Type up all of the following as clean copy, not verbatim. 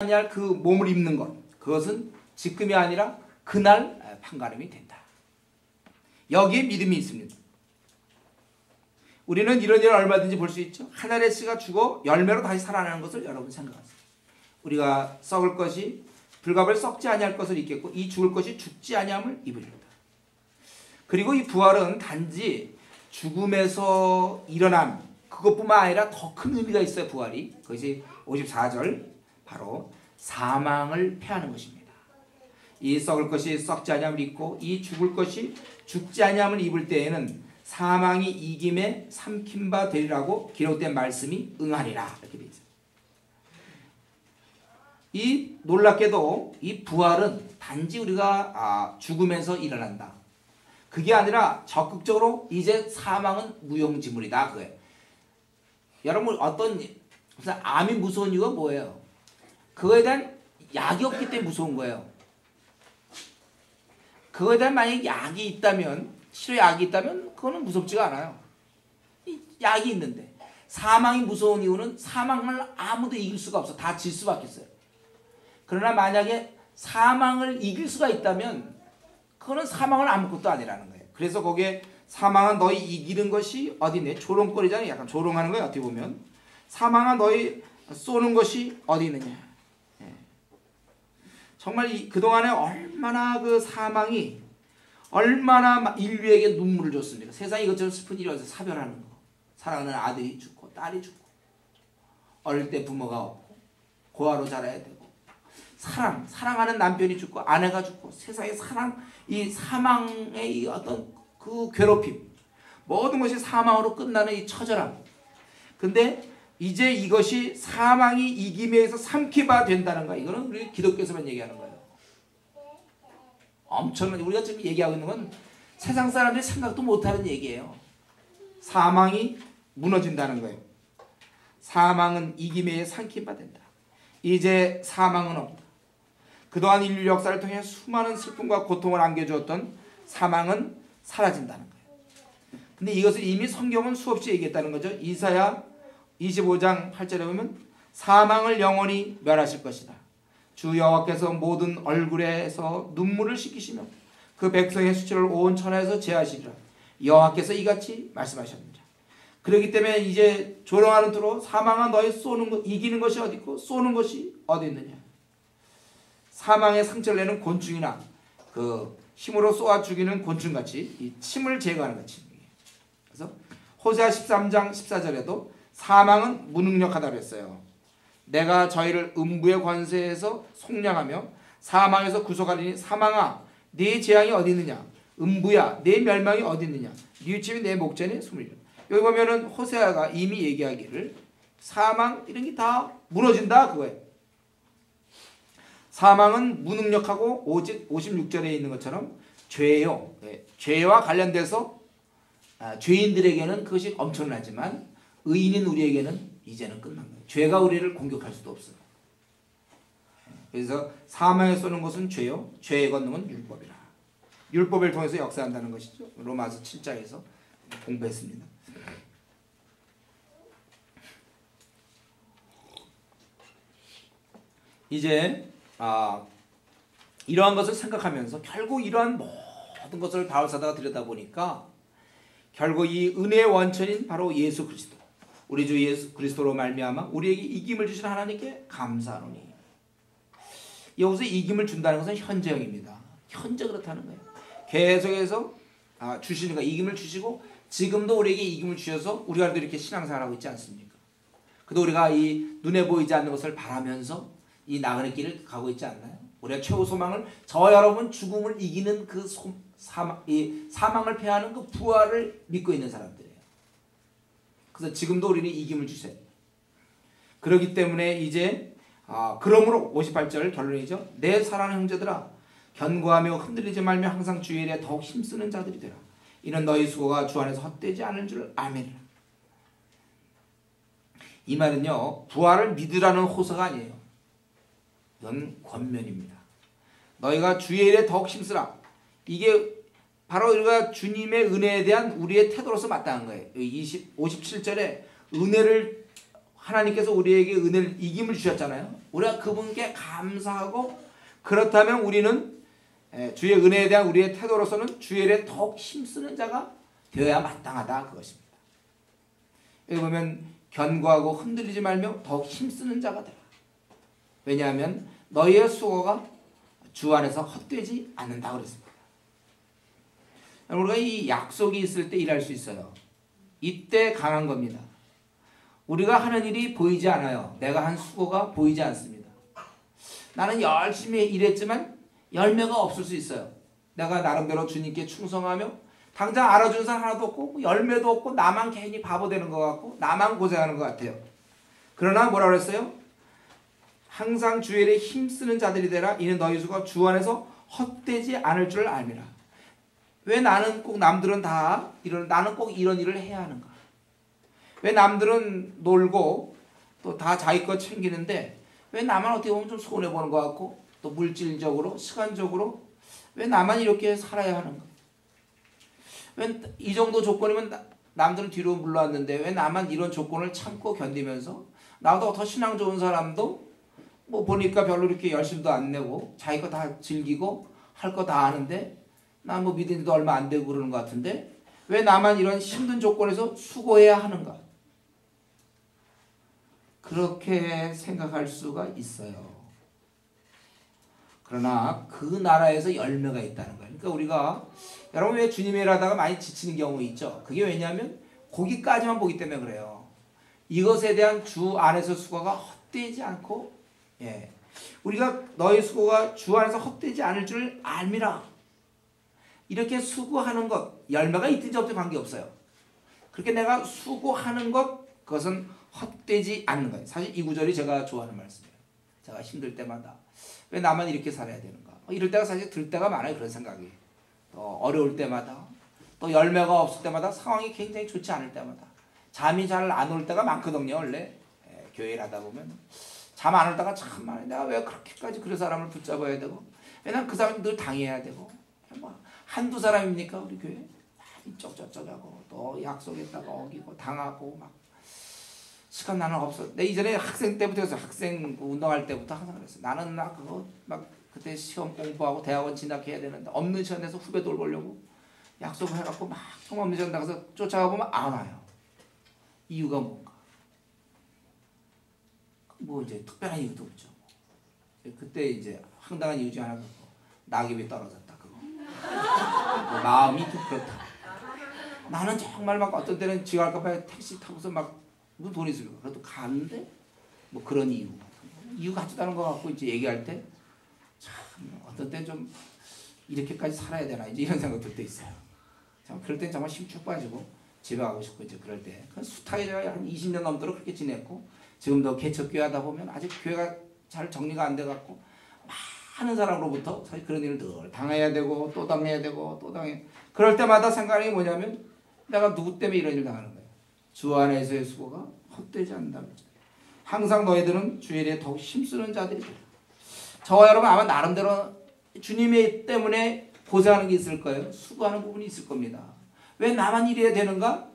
아니할 그 몸을 입는 것, 그것은 지금이 아니라 그날 판가름이 된다. 여기에 믿음이 있습니다. 우리는 이런 일을 얼마든지 볼 수 있죠. 하늘의 씨가 죽어 열매로 다시 살아나는 것을 여러분 생각하세요. 우리가 썩을 것이 불갑을 썩지 아니할 것을 입겠고 이 죽을 것이 죽지 아니함을 입으리로다. 그리고 이 부활은 단지 죽음에서 일어남 그것뿐만 아니라 더 큰 의미가 있어요. 부활이 그것이 54절 바로 사망을 패하는 것입니다. 이 썩을 것이 썩지 아니함을 입고 이 죽을 것이 죽지 아니함을 입을 때에는 사망이 이김에 삼킨 바 되리라고 기록된 말씀이 응하리라 이렇게 되어 있어요. 이 놀랍게도 이 부활은 단지 우리가 죽으면서 일어난다. 그게 아니라 적극적으로 이제 사망은 무용지물이다 그거예요. 여러분 무슨 암이 무서운 이유가 뭐예요? 그거에 대한 약이 없기 때문에 무서운 거예요. 그거에 대한 만약에 약이 있다면 치료약이 있다면 그거는 무섭지가 않아요. 약이 있는데 사망이 무서운 이유는 사망을 아무도 이길 수가 없어. 다 질 수밖에 없어요. 그러나 만약에 사망을 이길 수가 있다면 그거는 사망은 아무것도 아니라는 거예요. 그래서 거기에 사망은 너희 이기는 것이 어디네? 조롱거리잖아요. 약간 조롱하는 거예요. 어떻게 보면 사망은 너희 쏘는 것이 어디 있느냐. 정말 그동안에 얼마나 그 사망이 얼마나 인류에게 눈물을 줬습니까? 세상에 이것저것 슬픈 일이 어디서 사별하는 거. 사랑하는 아들이 죽고 딸이 죽고 어릴 때 부모가 없고 고아로 자라야 되고 사랑하는 남편이 죽고 아내가 죽고 세상의 이 사망의 이 어떤 그 괴롭힘 모든 것이 사망으로 끝나는 이 처절함. 근데 이제 이것이 사망이 이김에 의해서 삼키바 된다는 거. 이거는 우리 기독교에서만 얘기하는 거예요. 엄청난 우리가 지금 얘기하고 있는 건 세상 사람들이 생각도 못하는 얘기예요. 사망이 무너진다는 거예요. 사망은 이김에 의해 삼키바 된다. 이제 사망은 없다. 그동안 인류 역사를 통해 수많은 슬픔과 고통을 안겨주었던 사망은 사라진다는 거예요. 근데 이것을 이미 성경은 수없이 얘기했다는 거죠. 이사야 25장 8절에 보면 사망을 영원히 멸하실 것이다. 주 여호와께서 모든 얼굴에서 눈물을 씻기시며 그 백성의 수치를 온 천하에서 제하시리라. 여호와께서 이같이 말씀하셨느니라. 그렇기 때문에 이제 조롱하는 투로 사망은 너희 이기는 것이 어디 있고 쏘는 것이 어디 있느냐. 사망의 상처를 내는 곤충이나 그 힘으로 쏘아 죽이는 곤충같이 이 침을 제거하는 것이. 그래서 호세아 13장 14절에도 사망은 무능력하다고 했어요. 내가 저희를 음부의 권세에서 속량하며 사망에서 구속하리니 사망아 네 재앙이 어디 있느냐. 음부야 네 멸망이 어디 있느냐. 뉘우침이 내 목전에 숨으리라. 여기 보면은 호세아가 이미 얘기하기를 사망 이런 게 다 무너진다 그거예요. 사망은 무능력하고 오직 56절에 있는 것처럼 죄요. 죄와 관련돼서 죄인들에게는 그것이 엄청나지만 의인인 우리에게는 이제는 끝난 거예요. 죄가 우리를 공격할 수도 없어요. 그래서 사망에 쏘는 것은 죄요. 죄에 걷는 건 율법이라. 율법을 통해서 역사한다는 것이죠. 로마서 7장에서 공부했습니다. 이제 이러한 것을 생각하면서 결국 이러한 모든 것을 바울사도가 들여다보니까 결국 이 은혜의 원천인 바로 예수 그리스도 우리 주 예수 그리스도로 말미암아 우리에게 이김을 주신 하나님께 감사하노니. 여기서 이김을 준다는 것은 현재형입니다. 현재 그렇다는 거예요. 계속해서 주시는 거 이김을 주시고 지금도 우리에게 이김을 주셔서 우리가 이렇게 신앙생활하고 있지 않습니까? 그도 우리가 이 눈에 보이지 않는 것을 바라면서 이 나그네 길을 가고 있지 않나요? 우리가 최후 소망을 저와 여러분 죽음을 이기는 그 사망을 패하는 그 부활을 믿고 있는 사람들이에요. 그래서 지금도 우리는 이김을 주세요. 그렇기 때문에 이제 그러므로 58절 결론이죠. 내 사랑하는 형제들아 견고하며 흔들리지 말며 항상 주의 일에 더욱 힘쓰는 자들이 되라. 이는 너희 수고가 주 안에서 헛되지 않은 줄 아멘이라. 이 말은요 부활을 믿으라는 호소가 아니에요. 이건 권면입니다. 너희가 주의 일에 더욱 힘쓰라. 이게 바로 우리가 주님의 은혜에 대한 우리의 태도로서 마땅한 거예요. 57절에 은혜를 하나님께서 우리에게 은혜를 이김을 주셨잖아요. 우리가 그분께 감사하고 그렇다면 우리는 주의 은혜에 대한 우리의 태도로서는 주의 일에 더욱 힘쓰는 자가 되어야 마땅하다 그것입니다. 여기 보면 견고하고 흔들리지 말며 더욱 힘쓰는 자가 되라. 왜냐하면 너희의 수고가 주 안에서 헛되지 않는다 그랬습니다. 우리가 이 약속이 있을 때 일할 수 있어요. 이때 강한 겁니다. 우리가 하는 일이 보이지 않아요. 내가 한 수고가 보이지 않습니다. 나는 열심히 일했지만 열매가 없을 수 있어요. 내가 나름대로 주님께 충성하며 당장 알아주는 사람 하나도 없고 열매도 없고 나만 괜히 바보 되는 것 같고 나만 고생하는 것 같아요. 그러나 뭐라 그랬어요? 항상 주의 일에 힘쓰는 자들이 되라. 이는 너희 수가 주 안에서 헛되지 않을 줄 알미라. 왜 나는 꼭 남들은 다 나는 꼭 이런 일을 해야 하는가? 왜 남들은 놀고 또 다 자기 것 챙기는데 왜 나만 어떻게 보면 좀 손해보는 것 같고 또 물질적으로 시간적으로 왜 나만 이렇게 살아야 하는가? 왜 이 정도 조건이면 남들은 뒤로 물러왔는데 왜 나만 이런 조건을 참고 견디면서 나보다 더 신앙 좋은 사람도 뭐 보니까 별로 이렇게 열심도 안 내고 자기 거 다 즐기고 할 거 다 하는데 나 뭐 믿은 지도 얼마 안 되고 그러는 것 같은데 왜 나만 이런 힘든 조건에서 수고해야 하는가? 그렇게 생각할 수가 있어요. 그러나 그 나라에서 열매가 있다는 거예요. 그러니까 우리가 여러분 왜 주님의 일 하다가 많이 지치는 경우 있죠. 그게 왜냐하면 거기까지만 보기 때문에 그래요. 이것에 대한 주 안에서 수고가 헛되지 않고 우리가 너희 수고가 주 안에서 헛되지 않을 줄 알미라. 이렇게 수고하는 것 열매가 있든지 없든지 관계없어요. 그렇게 내가 수고하는 것 그것은 헛되지 않는 거예요. 사실 이 구절이 제가 좋아하는 말씀이에요. 제가 힘들 때마다 왜 나만 이렇게 살아야 되는가? 이럴 때가 사실 들 때가 많아요. 그런 생각이. 또 어려울 때마다 또 열매가 없을 때마다 상황이 굉장히 좋지 않을 때마다 잠이 잘 안 올 때가 많거든요. 원래 교회를 하다 보면 잠 안 올 때가 참 많아요. 내가 왜 그렇게까지 그 사람을 붙잡아야 되고 왜냐면 그 사람이 늘 당해야 되고 뭐 한두 사람입니까 우리 교회? 이쪽 저쪽 하고 또 약속했다가 어기고 당하고 막 시간 나는 없어. 내 이전에 학생 때부터 해서 학생 운동할 때부터 항상 그랬어. 나는 나 그거 막 그때 시험 공부하고 대학원 진학해야 되는데 없는 시간에서 후배 돌보려고 약속을 해갖고 막 정말 없는 시간 나가서 쫓아가 보면 안 와요. 이유가 뭔가? 뭐 이제 특별한 이유도 없죠. 그때 이제 황당한 이유 중 하나가 낙엽이 떨어졌다 그거. 뭐 마음이 좀 그렇다. 나는 정말 막 어떤 때는 지가 할까봐 택시 타고서 막 무슨 돈이 있으니까 그래도 가는데 뭐 그런 이유 같지도 않은 거 갖고 이제 얘기할 때 참 어떤 때 좀 이렇게까지 살아야 되나 이제 이런 생각 들 때 있어요. 참 그럴 땐 정말 힘쭉 빠지고 집에 가고 싶고 이제 그럴 때 숱하게 제가 한 20년 넘도록 그렇게 지냈고 지금도 개척교회 하다 보면 아직 교회가 잘 정리가 안 돼갖고 많은 사람으로부터 사실 그런 일을 늘 당해야 되고 또 당해야 되고 또 당해. 그럴 때마다 생각이 뭐냐면 내가 누구 때문에 이런 일을 당하는 거야. 주 안에서의 수고가 헛되지 않는다. 항상 너희들은 주의 일에 더욱 힘쓰는 자들이 되라. 저와 여러분 아마 나름대로 주님의 때문에 고생하는 게 있을 거예요. 수고하는 부분이 있을 겁니다. 왜 나만 이래야 되는가?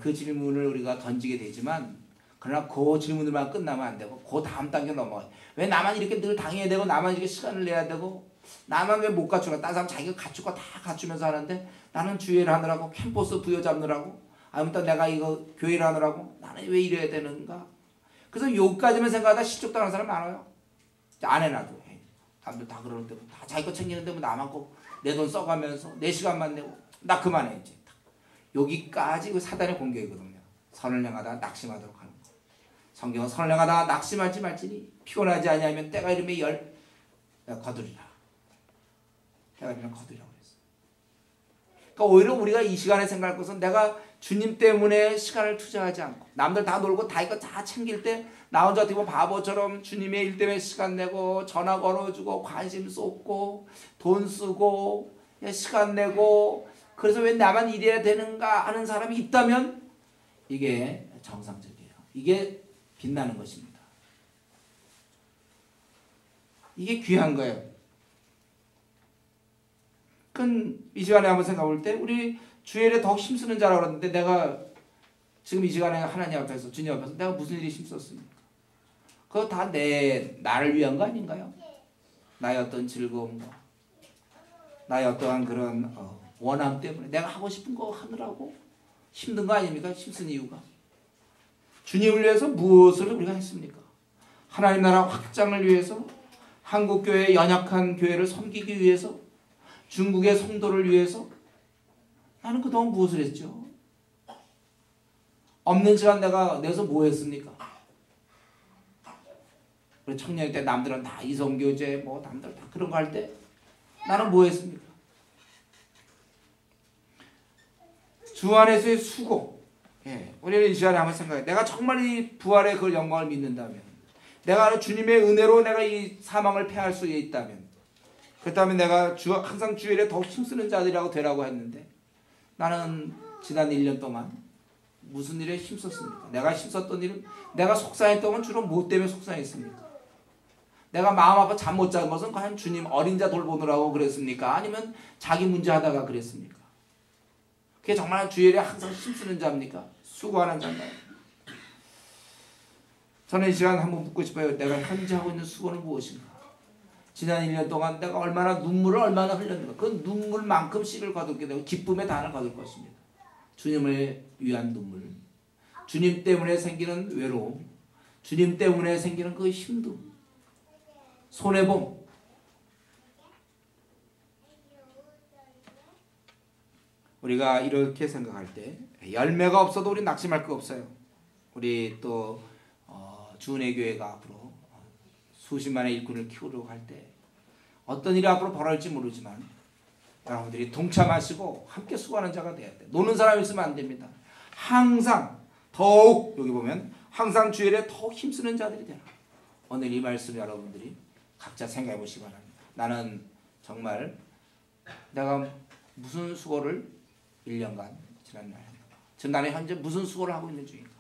그 질문을 우리가 던지게 되지만 그러나 그 질문들만 끝나면 안 되고 그 다음 단계 넘어가요. 왜 나만 이렇게 늘 당해야 되고 나만 이렇게 시간을 내야 되고 나만 왜 못 갖추나? 다른 사람 자기가 갖출 거 다 갖추면서 하는데 나는 주일을 하느라고 캠퍼스 부여잡느라고 아니면 또 내가 이거 교회를 하느라고 나는 왜 이래야 되는가? 그래서 여기까지만 생각하다 실족당하는 사람 많아요. 안 해놔도 남들 다 그러는데 다 자기 거 챙기는데 뭐 나만 꼭 내 돈 써가면서 내 시간만 내고 나 그만해 이제. 여기까지 그 사단의 공격이거든요. 선을 행하다가 낙심하도록 하는 거. 성경은 선을 행하다가 낙심할지 말지니 피곤하지 아니하면 때가 이르면 거두리라. 때가 이르면 거두리라고 그랬어요. 그러니까 오히려 우리가 이 시간에 생각할 것은 내가 주님 때문에 시간을 투자하지 않고 남들 다 놀고 다 이거 다 챙길 때 나 혼자 어떻게 보면 바보처럼 주님의 일 때문에 시간 내고 전화 걸어주고 관심 쏟고 돈 쓰고 시간 내고 그래서 왜 나만 이래야 되는가 하는 사람이 있다면 이게 정상적이에요. 이게 빛나는 것입니다. 이게 귀한 거예요. 이 시간에 한번 생각해 볼 때 우리 주일에 더욱 힘쓰는 자라고 그러는데 내가 지금 이 시간에 하나님 앞에서 주님 앞에서 내가 무슨 일이 힘썼습니까? 그거 다 나를 위한 거 아닌가요? 나의 어떤 즐거움과 나의 어떠한 그런 원함 때문에 내가 하고 싶은 거 하느라고 힘든 거 아닙니까? 힘쓴 이유가. 주님을 위해서 무엇을 우리가 했습니까? 하나님 나라 확장을 위해서, 한국교회의 연약한 교회를 섬기기 위해서, 중국의 성도를 위해서 나는 그동안 무엇을 했죠? 없는 시간 내가 내서 뭐 했습니까? 우리 청년 때 남들은 다 이성교제 뭐 남들 다 그런 거 할 때 나는 뭐 했습니까? 주 안에서의 수고. 우리는 이 시간에 한번 생각해. 내가 정말 이 부활의 그 영광을 믿는다면, 내가 주님의 은혜로 내가 이 사망을 패할 수 있다면, 그렇다면 내가 항상 주일에 더욱 힘쓰는 자들이라고 되라고 했는데, 나는 지난 1년 동안 무슨 일에 힘썼습니까? 내가 힘썼던 일은, 내가 속상했던 건 주로 뭐 때문에 속상했습니까? 내가 마음 아파 잠 못 잔 것은 과연 주님 어린 자 돌보느라고 그랬습니까? 아니면 자기 문제 하다가 그랬습니까? 그게 정말 주일에 항상 힘쓰는 자입니까? 수고하는 자인가요? 저는 이 시간 한번 묻고 싶어요. 내가 현재 하고 있는 수고는 무엇인가? 지난 1년 동안 내가 얼마나 눈물을 얼마나 흘렸는가? 그 눈물만큼 씨를 거둘게 되고 기쁨의 단을 거둘 것입니다. 주님을 위한 눈물, 주님 때문에 생기는 외로움, 주님 때문에 생기는 그 힘듦, 손해봄. 우리가 이렇게 생각할 때 열매가 없어도 우리 낙심할 거 없어요. 우리 또 주은혜 교회가 앞으로 수십만의 일꾼을 키우려고 할 때 어떤 일이 앞으로 벌어질지 모르지만 여러분들이 동참하시고 함께 수고하는 자가 돼야 돼. 노는 사람이 있으면 안 됩니다. 항상 더욱 여기 보면 항상 주일에 더욱 힘쓰는 자들이 되라. 오늘 이 말씀 여러분들이 각자 생각해 보시기 바랍니다. 나는 정말 내가 무슨 수고를 1년간 지난 지금 나는 현재 무슨 수고를 하고 있는 중인가?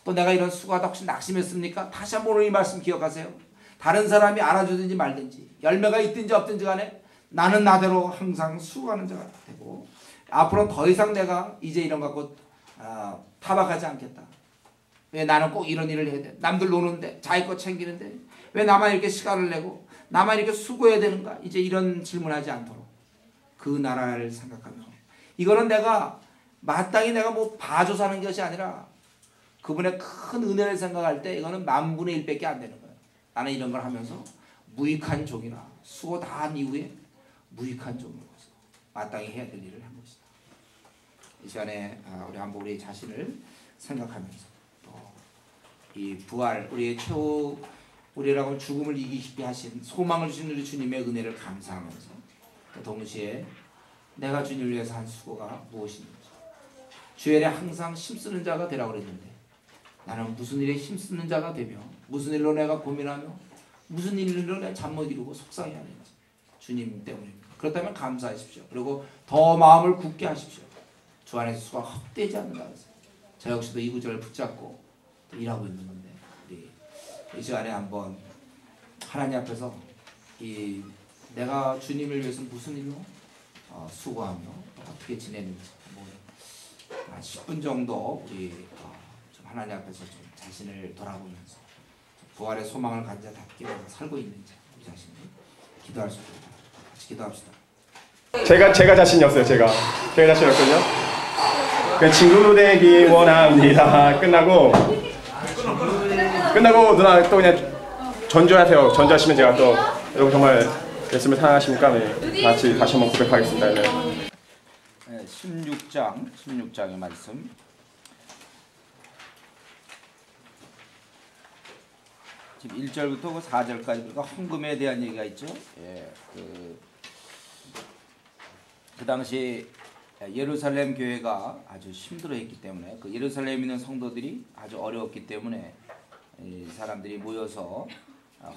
또 내가 이런 수고하다 혹시 낙심했습니까? 다시 한번 오늘 이 말씀 기억하세요. 다른 사람이 알아주든지 말든지 열매가 있든지 없든지 간에 나는 나대로 항상 수고하는 자가 되고, 앞으로는 더 이상 내가 이제 이런 거 갖고 타박하지 않겠다. 왜 나는 꼭 이런 일을 해야 돼? 남들 노는데 자기 거 챙기는데 왜 나만 이렇게 시간을 내고 나만 이렇게 수고해야 되는가? 이제 이런 질문하지 않도록 그 나라를 생각하며, 이거는 내가 마땅히 내가 뭐 봐줘 사는 것이 아니라 그분의 큰 은혜를 생각할 때 이거는 만분의 1밖에 안 되는 거예요. 나는 이런 걸 하면서 무익한 종이라 수고 다 한 이후에 무익한 종으로서 마땅히 해야 될 일을 한 것이다. 이 시간에 우리 한번 우리 자신을 생각하면서 또 이 부활, 우리의 최후, 우리라고 죽음을 이기시게 하신 소망을 주신 우리 주님의 은혜를 감사하면서 또 동시에 내가 주님을 위해서 한 수고가 무엇인지, 주일에 항상 힘쓰는 자가 되라고 그랬는데 나는 무슨 일에 힘쓰는 자가 되며 무슨 일로 내가 고민하며 무슨 일로 내가 잠 못 이루고 속상해하는지 주님 때문입니다. 그렇다면 감사하십시오. 그리고 더 마음을 굳게 하십시오. 주 안에서 수가 헛되지 않는다 해서 저 역시도 이 구절을 붙잡고 일하고 있는 건데, 우리 이 시간에 한번 하나님 앞에서 이 내가 주님을 위해서 무슨 일로 수고하며 어떻게 지내는지 한 10분 정도 우리 좀 하나님 앞에서 좀 자신을 돌아보면서 부활의 소망을 가진 자답게 살고 있는지 우리 자신을 기도할 수 있도록 같이 기도합시다. 제가 자신이 없어요. 제가 자신이 없거든요. 그냥 친구로 되기 원합니다. 끝나고 누나 또 그냥 전주하세요. 전주하시면 제가 또 여러분 정말 예수님을 사랑하십니까? 네, 같이 다시 한번 고백하겠습니다. 네. 16장의 말씀. 지금 1절부터 4절까지 그러니까 헌금에 대한 얘기가 있죠. 그 당시 예루살렘 교회가 아주 힘들어했기 때문에 그 예루살렘에 있는 성도들이 아주 어려웠기 때문에 이 사람들이 모여서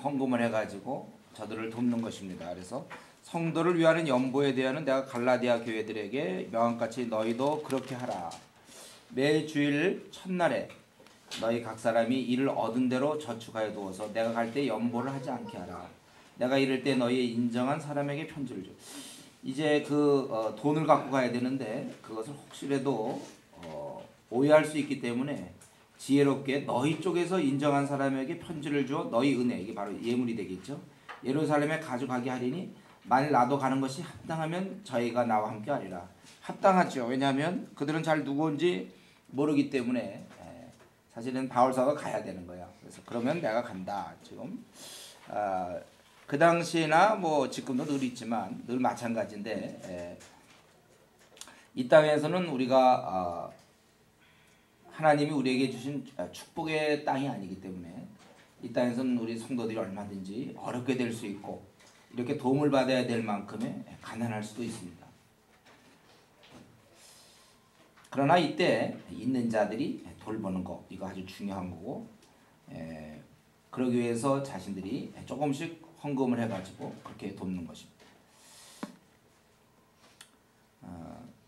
헌금을 해가지고 저들을 돕는 것입니다. 그래서 성도를 위하는 연보에 대하여는 내가 갈라디아 교회들에게 명함같이 너희도 그렇게 하라. 매 주일 첫날에 너희 각 사람이 이를 얻은 대로 저축하여 두어서 내가 갈 때 연보를 하지 않게 하라. 내가 이를 때 너희의 인정한 사람에게 편지를 줘. 이제 그 돈을 갖고 가야 되는데 그것을 혹시라도 오해할 수 있기 때문에 지혜롭게 너희 쪽에서 인정한 사람에게 편지를 주어 너희 은혜, 이게 바로 예물이 되겠죠. 예루살렘에 가져가게 하리니 만일 나도 가는 것이 합당하면 저희가 나와 함께 하리라. 합당하죠. 왜냐하면 그들은 잘 누구인지 모르기 때문에 사실은 바울사가 가야 되는 거야. 그래서 그러면 내가 간다. 지금 그 당시나 뭐 지금도 늘 있지만 늘 마찬가지인데 이 땅에서는 우리가 하나님이 우리에게 주신 축복의 땅이 아니기 때문에 이 땅에서는 우리 성도들이 얼마든지 어렵게 될 수 있고 이렇게 도움을 받아야 될 만큼의 가난할 수도 있습니다. 그러나 이때 있는 자들이 돌보는 거, 이거 아주 중요한 거고, 그러기 위해서 자신들이 조금씩 헌금을 해가지고 그렇게 돕는 것입니다.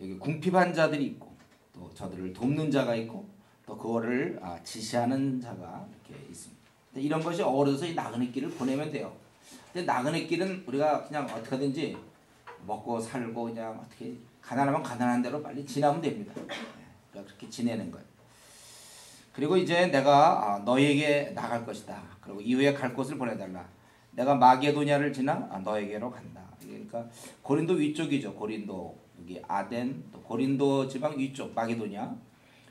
여기 궁핍한 자들이 있고 또 저들을 돕는 자가 있고 또 그거를 지시하는 자가 이렇게 있습니다. 이런 것이 어우러져서 이 나그네 길을 보내면 돼요. 근데 나그네 길은 우리가 그냥 어떻게 하든지 먹고 살고 그냥 어떻게 가난하면 가난한 대로 빨리 지나면 됩니다. 그렇게 지내는 거예요. 그리고 이제 내가 너에게 나갈 것이다. 그리고 이후에 갈 곳을 보내달라. 내가 마게도냐를 지나 너에게로 간다. 그러니까 고린도 위쪽이죠. 고린도 여기 아덴 또 고린도 지방 위쪽 마게도냐.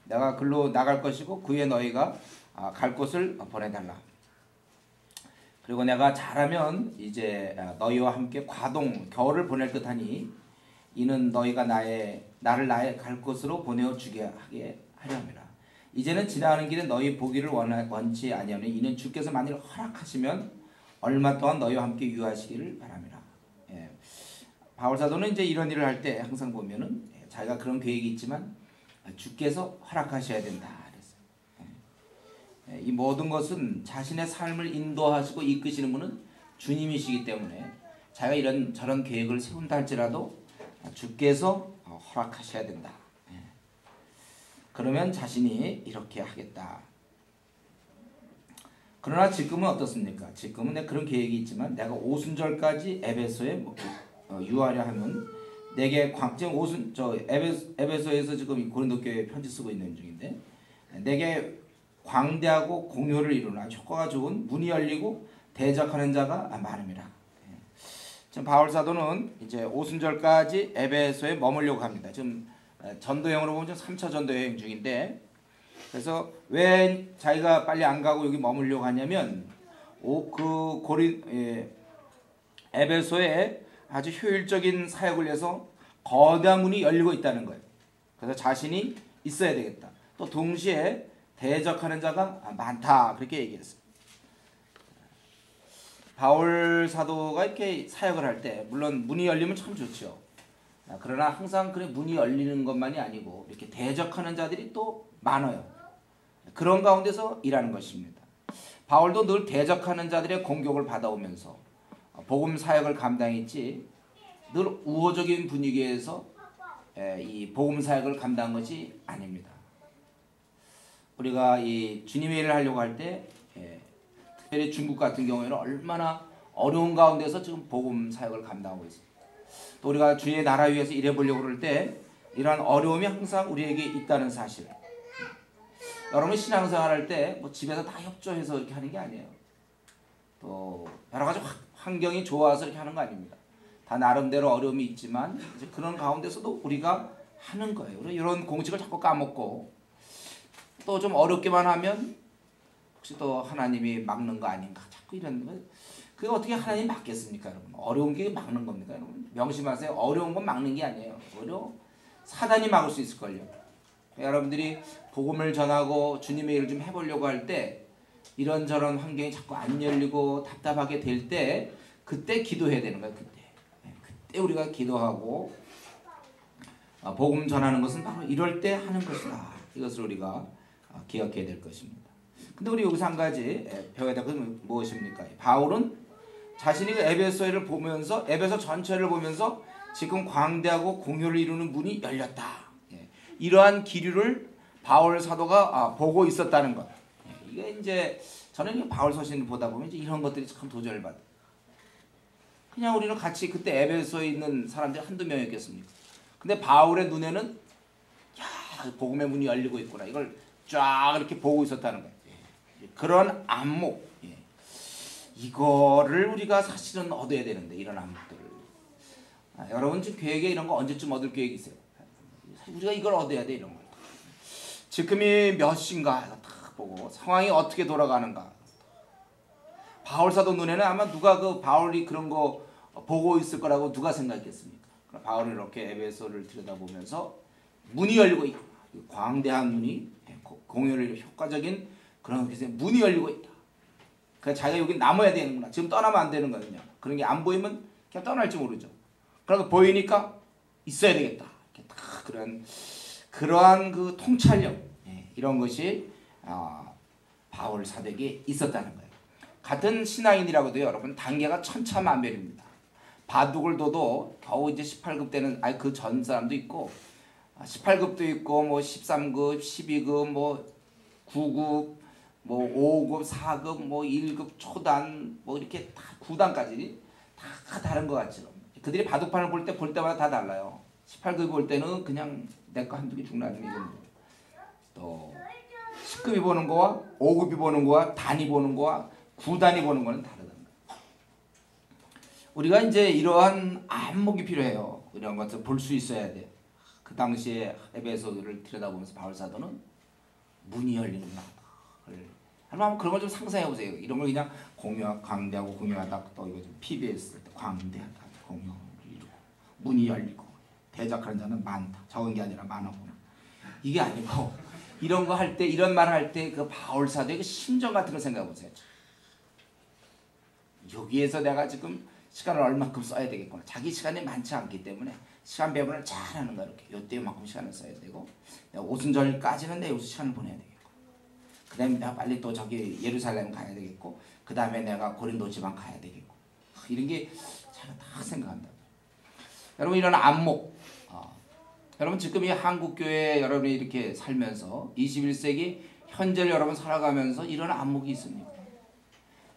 내가 글로 나갈 것이고 그에 너희가 갈 곳을 보내달라. 그리고 내가 잘하면 이제 너희와 함께 과동 겨울을 보낼 듯하니 이는 너희가 나를 나의 갈 곳으로 보내어 주게 하게 하려 함이라. 이제는 지나가는 길에 너희 보기를 원치 아니하니 이는 주께서 만일 허락하시면 얼마 동안 너희와 함께 유하시기를 바랍니다. 바울 사도는 이제 이런 일을 할 때 항상 보면은 자기가 그런 계획이 있지만 주께서 허락하셔야 된다 그랬어요. 이 모든 것은 자신의 삶을 인도하시고 이끄시는 분은 주님이시기 때문에 자기가 이런 저런 계획을 세운다 할지라도 주께서 허락하셔야 된다. 그러면 자신이 이렇게 하겠다. 그러나 지금은 어떻습니까? 지금은 내가 그런 계획이 있지만 내가 오순절까지 에베소에 유하려 하면 내게 지금 에베소에서 지금 고린도 교회에 편지 쓰고 있는 중인데 내게 광대하고 공효를 이루나 효과가 좋은 문이 열리고 대적하는 자가 많음이라. 지금 바울 사도는 이제 오순절까지 에베소에 머물려고 합니다. 지금 전도 여행으로 보면 3차 전도 여행 중인데 그래서 왜 자기가 빨리 안 가고 여기 머물려고 하냐면 에베소에 아주 효율적인 사역을 위해서 거대한 문이 열리고 있다는 거예요. 그래서 자신이 있어야 되겠다. 또 동시에 대적하는 자가 많다 그렇게 얘기했어요. 바울 사도가 이렇게 사역을 할 때 물론 문이 열리면 참 좋죠. 그러나 항상 그래 문이 열리는 것만이 아니고 이렇게 대적하는 자들이 또 많아요. 그런 가운데서 일하는 것입니다. 바울도 늘 대적하는 자들의 공격을 받아오면서 복음 사역을 감당했지 늘 우호적인 분위기에서 이 복음 사역을 감당한 것이 아닙니다. 우리가 이 주님의 일을 하려고 할 때 특별히 중국 같은 경우에는 얼마나 어려운 가운데서 지금 복음 사역을 감당하고 있습니다. 또 우리가 주의 나라 위해서 일해보려고 그럴 때 이러한 어려움이 항상 우리에게 있다는 사실. 여러분 신앙생활 할 때 뭐 집에서 다 협조해서 이렇게 하는 게 아니에요. 또 여러 가지 환경이 좋아서 이렇게 하는 거 아닙니다. 다 나름대로 어려움이 있지만 이제 그런 가운데서도 우리가 하는 거예요. 이런 공식을 자꾸 까먹고 또 좀 어렵게만 하면 혹시 또 하나님이 막는 거 아닌가 자꾸 이런 거. 그게 어떻게 하나님이 막겠습니까 여러분. 어려운 게 막는 겁니까 여러분. 명심하세요. 어려운 건 막는 게 아니에요. 오히려 사단이 막을 수 있을걸요. 여러분들이 복음을 전하고 주님의 일을 좀 해보려고 할 때 이런저런 환경이 자꾸 안 열리고 답답하게 될 때 그때 기도해야 되는 거예요. 그때 우리가 기도하고 복음 전하는 것은 바로 이럴 때 하는 것이다. 이것을 우리가 기억해야 될 것입니다. 근데 우리 여기서 한 가지 배워야 될 것은 무엇입니까? 바울은 자신이 에베소를 보면서 에베소 전체를 보면서 지금 광대하고 공효를 이루는 문이 열렸다. 이러한 기류를 바울 사도가 보고 있었다는 것. 이게 이제 저는 바울 서신을 보다 보면 이제 이런 것들이 참 도전을 받아요. 그냥 우리는 같이 그때 에베소에 있는 사람들이 한두 명이었겠습니까? 근데 바울의 눈에는 야 복음의 문이 열리고 있구나. 이걸 쫙 이렇게 보고 있었다는 거예요. 그런 안목, 이거를 우리가 사실은 얻어야 되는데, 이런 안목들을. 여러분 지금 계획에 이런 거 언제쯤 얻을 계획이세요? 우리가 이걸 얻어야 돼, 이런 걸. 지금이 몇 시인가 딱 보고 상황이 어떻게 돌아가는가. 바울사도 눈에는 아마 누가 그 바울이 그런 거 보고 있을 거라고 누가 생각했습니까? 바울이 이렇게 에베소를 들여다보면서 문이 열리고 있고, 광대한 문이, 공연을 효과적인 그런 문이 열리고 있다. 그러니까 자기가 여기 남아야 되는구나. 지금 떠나면 안 되는 거거든요. 그런 게 안 보이면 그냥 떠날지 모르죠. 그러니까 보이니까 있어야 되겠다. 딱 그러한 그 통찰력, 이런 것이 바울 사도에게 있었다는 거예요. 같은 신앙인이라고도 여러분 단계가 천차만별입니다. 바둑을 둬도 겨우 이제 18급 때는 그 전 사람도 있고 18급도 있고 뭐 13급, 12급, 뭐 9급, 뭐 5급, 4급, 뭐 1급 초단, 뭐 이렇게 다 9단까지 다 다른 것 같죠. 그들이 바둑판을 볼 때마다 다 달라요. 18급이 볼 때는 그냥 내 거 한두 개 중라는 이건 또 10급이 보는 거와 5급이 보는 거와 단이 보는 거와 9단이 보는 거는 다르다. 우리가 이제 이러한 안목이 필요해요. 이런 것을 볼 수 있어야 돼. 그 당시에 에베소를 들여다보면서 바울 사도는 문이 열리는구나. 한번 그런 걸 좀 상상해 보세요. 이런 걸 그냥 광대하고 공유하다 또 이거 좀 PBS 때 광대하다 공유 문이 열리고 대적하는 자는 많다. 적은 게 아니라 많았구나. 이게 아니고 이런 거 할 때 이런 말 할 때 그 바울 사도의 그 심정 같은 거 생각해 보세요. 여기에서 내가 지금 시간을 얼마큼 써야 되겠구나. 자기 시간이 많지 않기 때문에 시간 배분을 잘 하는 거야. 이렇게 요때만큼 시간을 써야 되고 내가 오순절까지는 내 여기서 시간을 보내야 되겠고 그 다음에 내가 빨리 또 저기 예루살렘 가야 되겠고 그 다음에 내가 고린도 지방 가야 되겠고 이런 게 제가 다 생각한다. 여러분 이런 안목 여러분 지금 이 한국교회 여러분이 이렇게 살면서 21세기 현재를 여러분 살아가면서 이런 안목이 있습니까?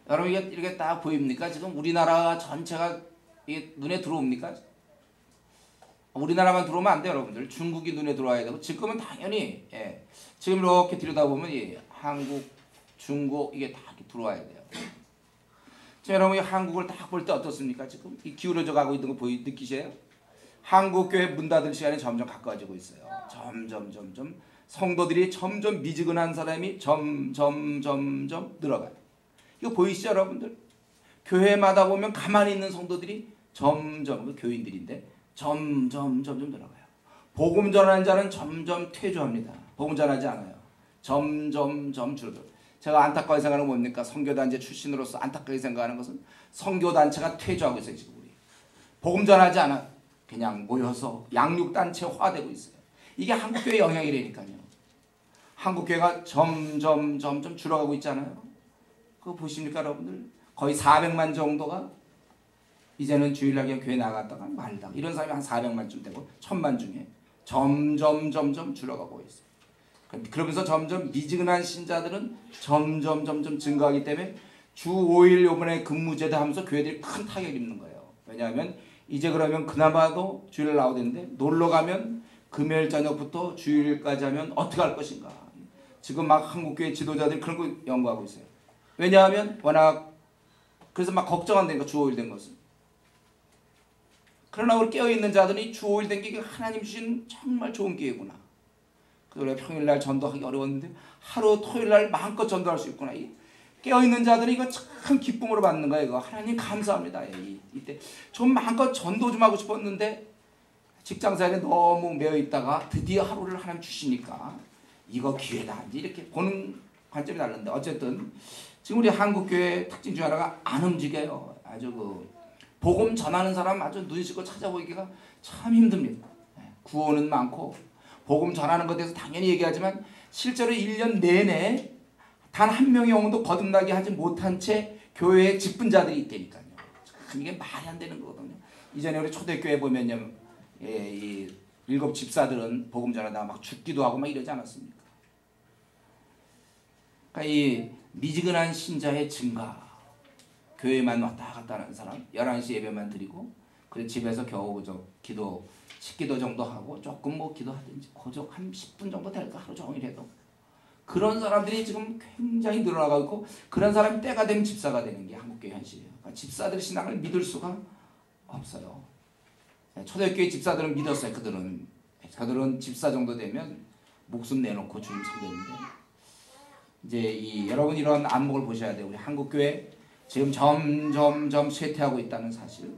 여러분 이게 딱 보입니까? 지금 우리나라 전체가 이게 눈에 들어옵니까? 우리나라만 들어오면 안 돼요, 여러분들. 중국이 눈에 들어와야 되고 지금은 당연히 지금 이렇게 들여다보면 한국, 중국 이게 다 이렇게 들어와야 돼요. 지금 여러분이 한국을 딱 볼 때 어떻습니까? 지금 이 기울어져 가고 있는 거 느끼세요? 한국 교회 문 닫을 시간이 점점 가까워지고 있어요. 점점 성도들이 점점 미지근한 사람이 점점 늘어가요. 이거 보이시죠, 여러분들? 교회마다 보면 가만히 있는 성도들이 점점 교인들인데 점점 늘어가요. 복음 전하는 자는 점점 퇴조합니다. 복음 전하지 않아요. 점점 줄어들어요. 제가 안타까게 생각하는 건 뭡니까? 선교단체 출신으로서 안타깝게 생각하는 것은 선교단체가 퇴조하고 있어요. 지금 우리 복음 전하지 않아 그냥 모여서 양육단체화되고 있어요. 이게 한국교회 영향이라니까요. 한국교회가 점점 줄어가고 있잖아요. 그거 보십니까 여러분들? 거의 400만 정도가 이제는 주일날 그냥 교회 나갔다가 말다가 이런 사람이 한 400만쯤 되고 1000만 중에 점점 줄어가고 있어요. 그러면서 점점 미지근한 신자들은 점점 증가하기 때문에 주 5일 요번에 근무제도 하면서 교회들이 큰 타격을 입는 거예요. 왜냐하면 이제 그러면 그나마도 주일 나오는데 놀러 가면 금요일 저녁부터 주일까지 하면 어떻게 할 것인가. 지금 막 한국교회 지도자들이 그런 거 연구하고 있어요. 왜냐하면 워낙 그래서 막 걱정한다니까 주 5일 된 것은. 그러나 우리 깨어있는 자들이 주 5일 된 게 하나님 주신 정말 좋은 기회구나. 그래 평일날 전도하기 어려웠는데 하루 토요일날 마음껏 전도할 수 있구나. 깨어있는 자들이 이거 참 기쁨으로 받는 거예요. 이거 하나님 감사합니다. 이때 좀 마음껏 전도 좀 하고 싶었는데 직장생활에 너무 매여있다가 드디어 하루를 하나님 주시니까 이거 기회다. 이렇게 보는 관점이 다른데 어쨌든 지금 우리 한국교회 특징 중 하나가 안 움직여요. 아주 복음 전하는 사람 아주 눈 씻고 찾아보기가 참 힘듭니다. 구호는 많고 복음 전하는 것에 대해서 당연히 얘기하지만 실제로 1년 내내 단 한 명의 영혼도 거듭나게 하지 못한 채 교회에 직분 자들이 있다니까요. 참 이게 말이 안 되는 거거든요. 이전에 우리 초대교회 보면요, 이 7 집사들은 복음 전하다가 막 죽기도 하고 막 이러지 않았습니까? 그러니까 이 미지근한 신자의 증가, 교회만 왔다 갔다 하는 사람, 11시 예배만 드리고 그래 집에서 겨우 기도 10기도 정도 하고 조금 뭐 기도하든지 고작 한 10분 정도 될까 하루 종일 해도 그런 사람들이 지금 굉장히 늘어나고 있고 그런 사람이 때가 되면 집사가 되는 게 한국교회 현실이에요. 그러니까 집사들 신앙을 믿을 수가 없어요. 초대교회 집사들은 믿었어요. 그들은 집사 정도 되면 목숨 내놓고 주님 섬겼는데 이제 여러분 이런 안목을 보셔야 돼요. 우리 한국교회 지금 점점 쇠퇴하고 있다는 사실,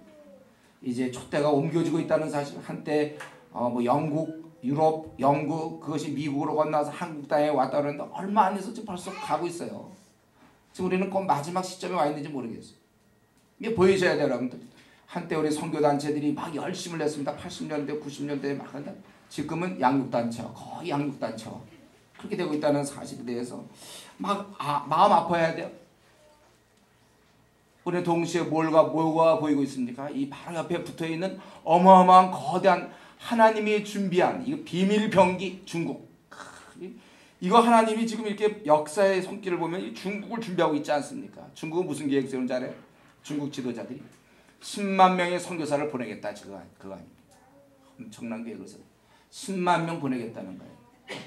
이제 촛대가 옮겨지고 있다는 사실. 한때 뭐 영국, 유럽, 영국 그것이 미국으로 건너서 한국 땅에 왔다 그러는데 얼마 안 돼서 지금 벌써 가고 있어요. 지금 우리는 그 마지막 시점에 와 있는지 모르겠어요. 이게 보이셔야 돼요, 여러분들. 한때 우리 선교단체들이 막 열심을 냈습니다. 80년대, 90년대에 막 한다. 지금은 양육단체와 거의 양육단체와 그렇게 되고 있다는 사실에 대해서 막 마음 아파야 돼요. 우리 동시에 뭐가 보이고 있습니까? 이 바로 옆에 붙어있는 어마어마한 거대한 하나님이 준비한 이 비밀 병기 중국. 이거 하나님이 지금 이렇게 역사의 손길을 보면 이 중국을 준비하고 있지 않습니까? 중국은 무슨 계획 세운지 알아요? 중국 지도자들이 10만 명의 선교사를 보내겠다. 그거 아닙니다. 엄청난 계획을 세워 10만 명 보내겠다는 거예요.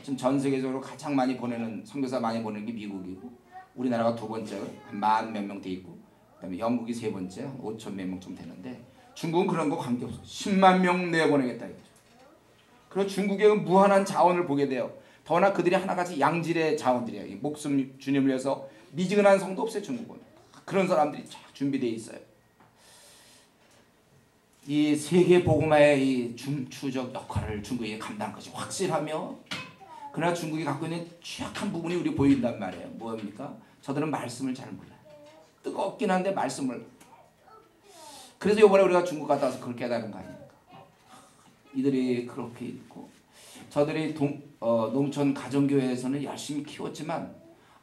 지금 전 세계적으로 가장 많이 보내는 선교사 많이 보내는 게 미국이고 우리나라가 두 번째 한 10,000 몇 명 돼 있고 그다음에 영국이 세 번째 5,000 몇 명 좀 되는데 중국은 그런 거 관계없어. 10만 명 내보내겠다 이거죠. 그리고 중국의 무한한 자원을 보게 돼요. 더나 그들이 하나같이 양질의 자원들이에요. 목숨 주님을 위해서 미지근한 성도 없어요. 중국은. 그런 사람들이 쫙 준비되어 있어요. 이 세계 복음화의 이 중추적 역할을 중국이 감당한 것이 확실하며 그러나 중국이 갖고 있는 취약한 부분이 우리 보인단 말이에요. 뭡니까? 저들은 말씀을 잘 몰라요. 뜨겁긴 한데 말씀을. 그래서 이번에 우리가 중국 갔다 와서 그걸 깨달은 거 아닙니까? 이들이 그렇게 있고 저들이 농촌 가정교회에서는 열심히 키웠지만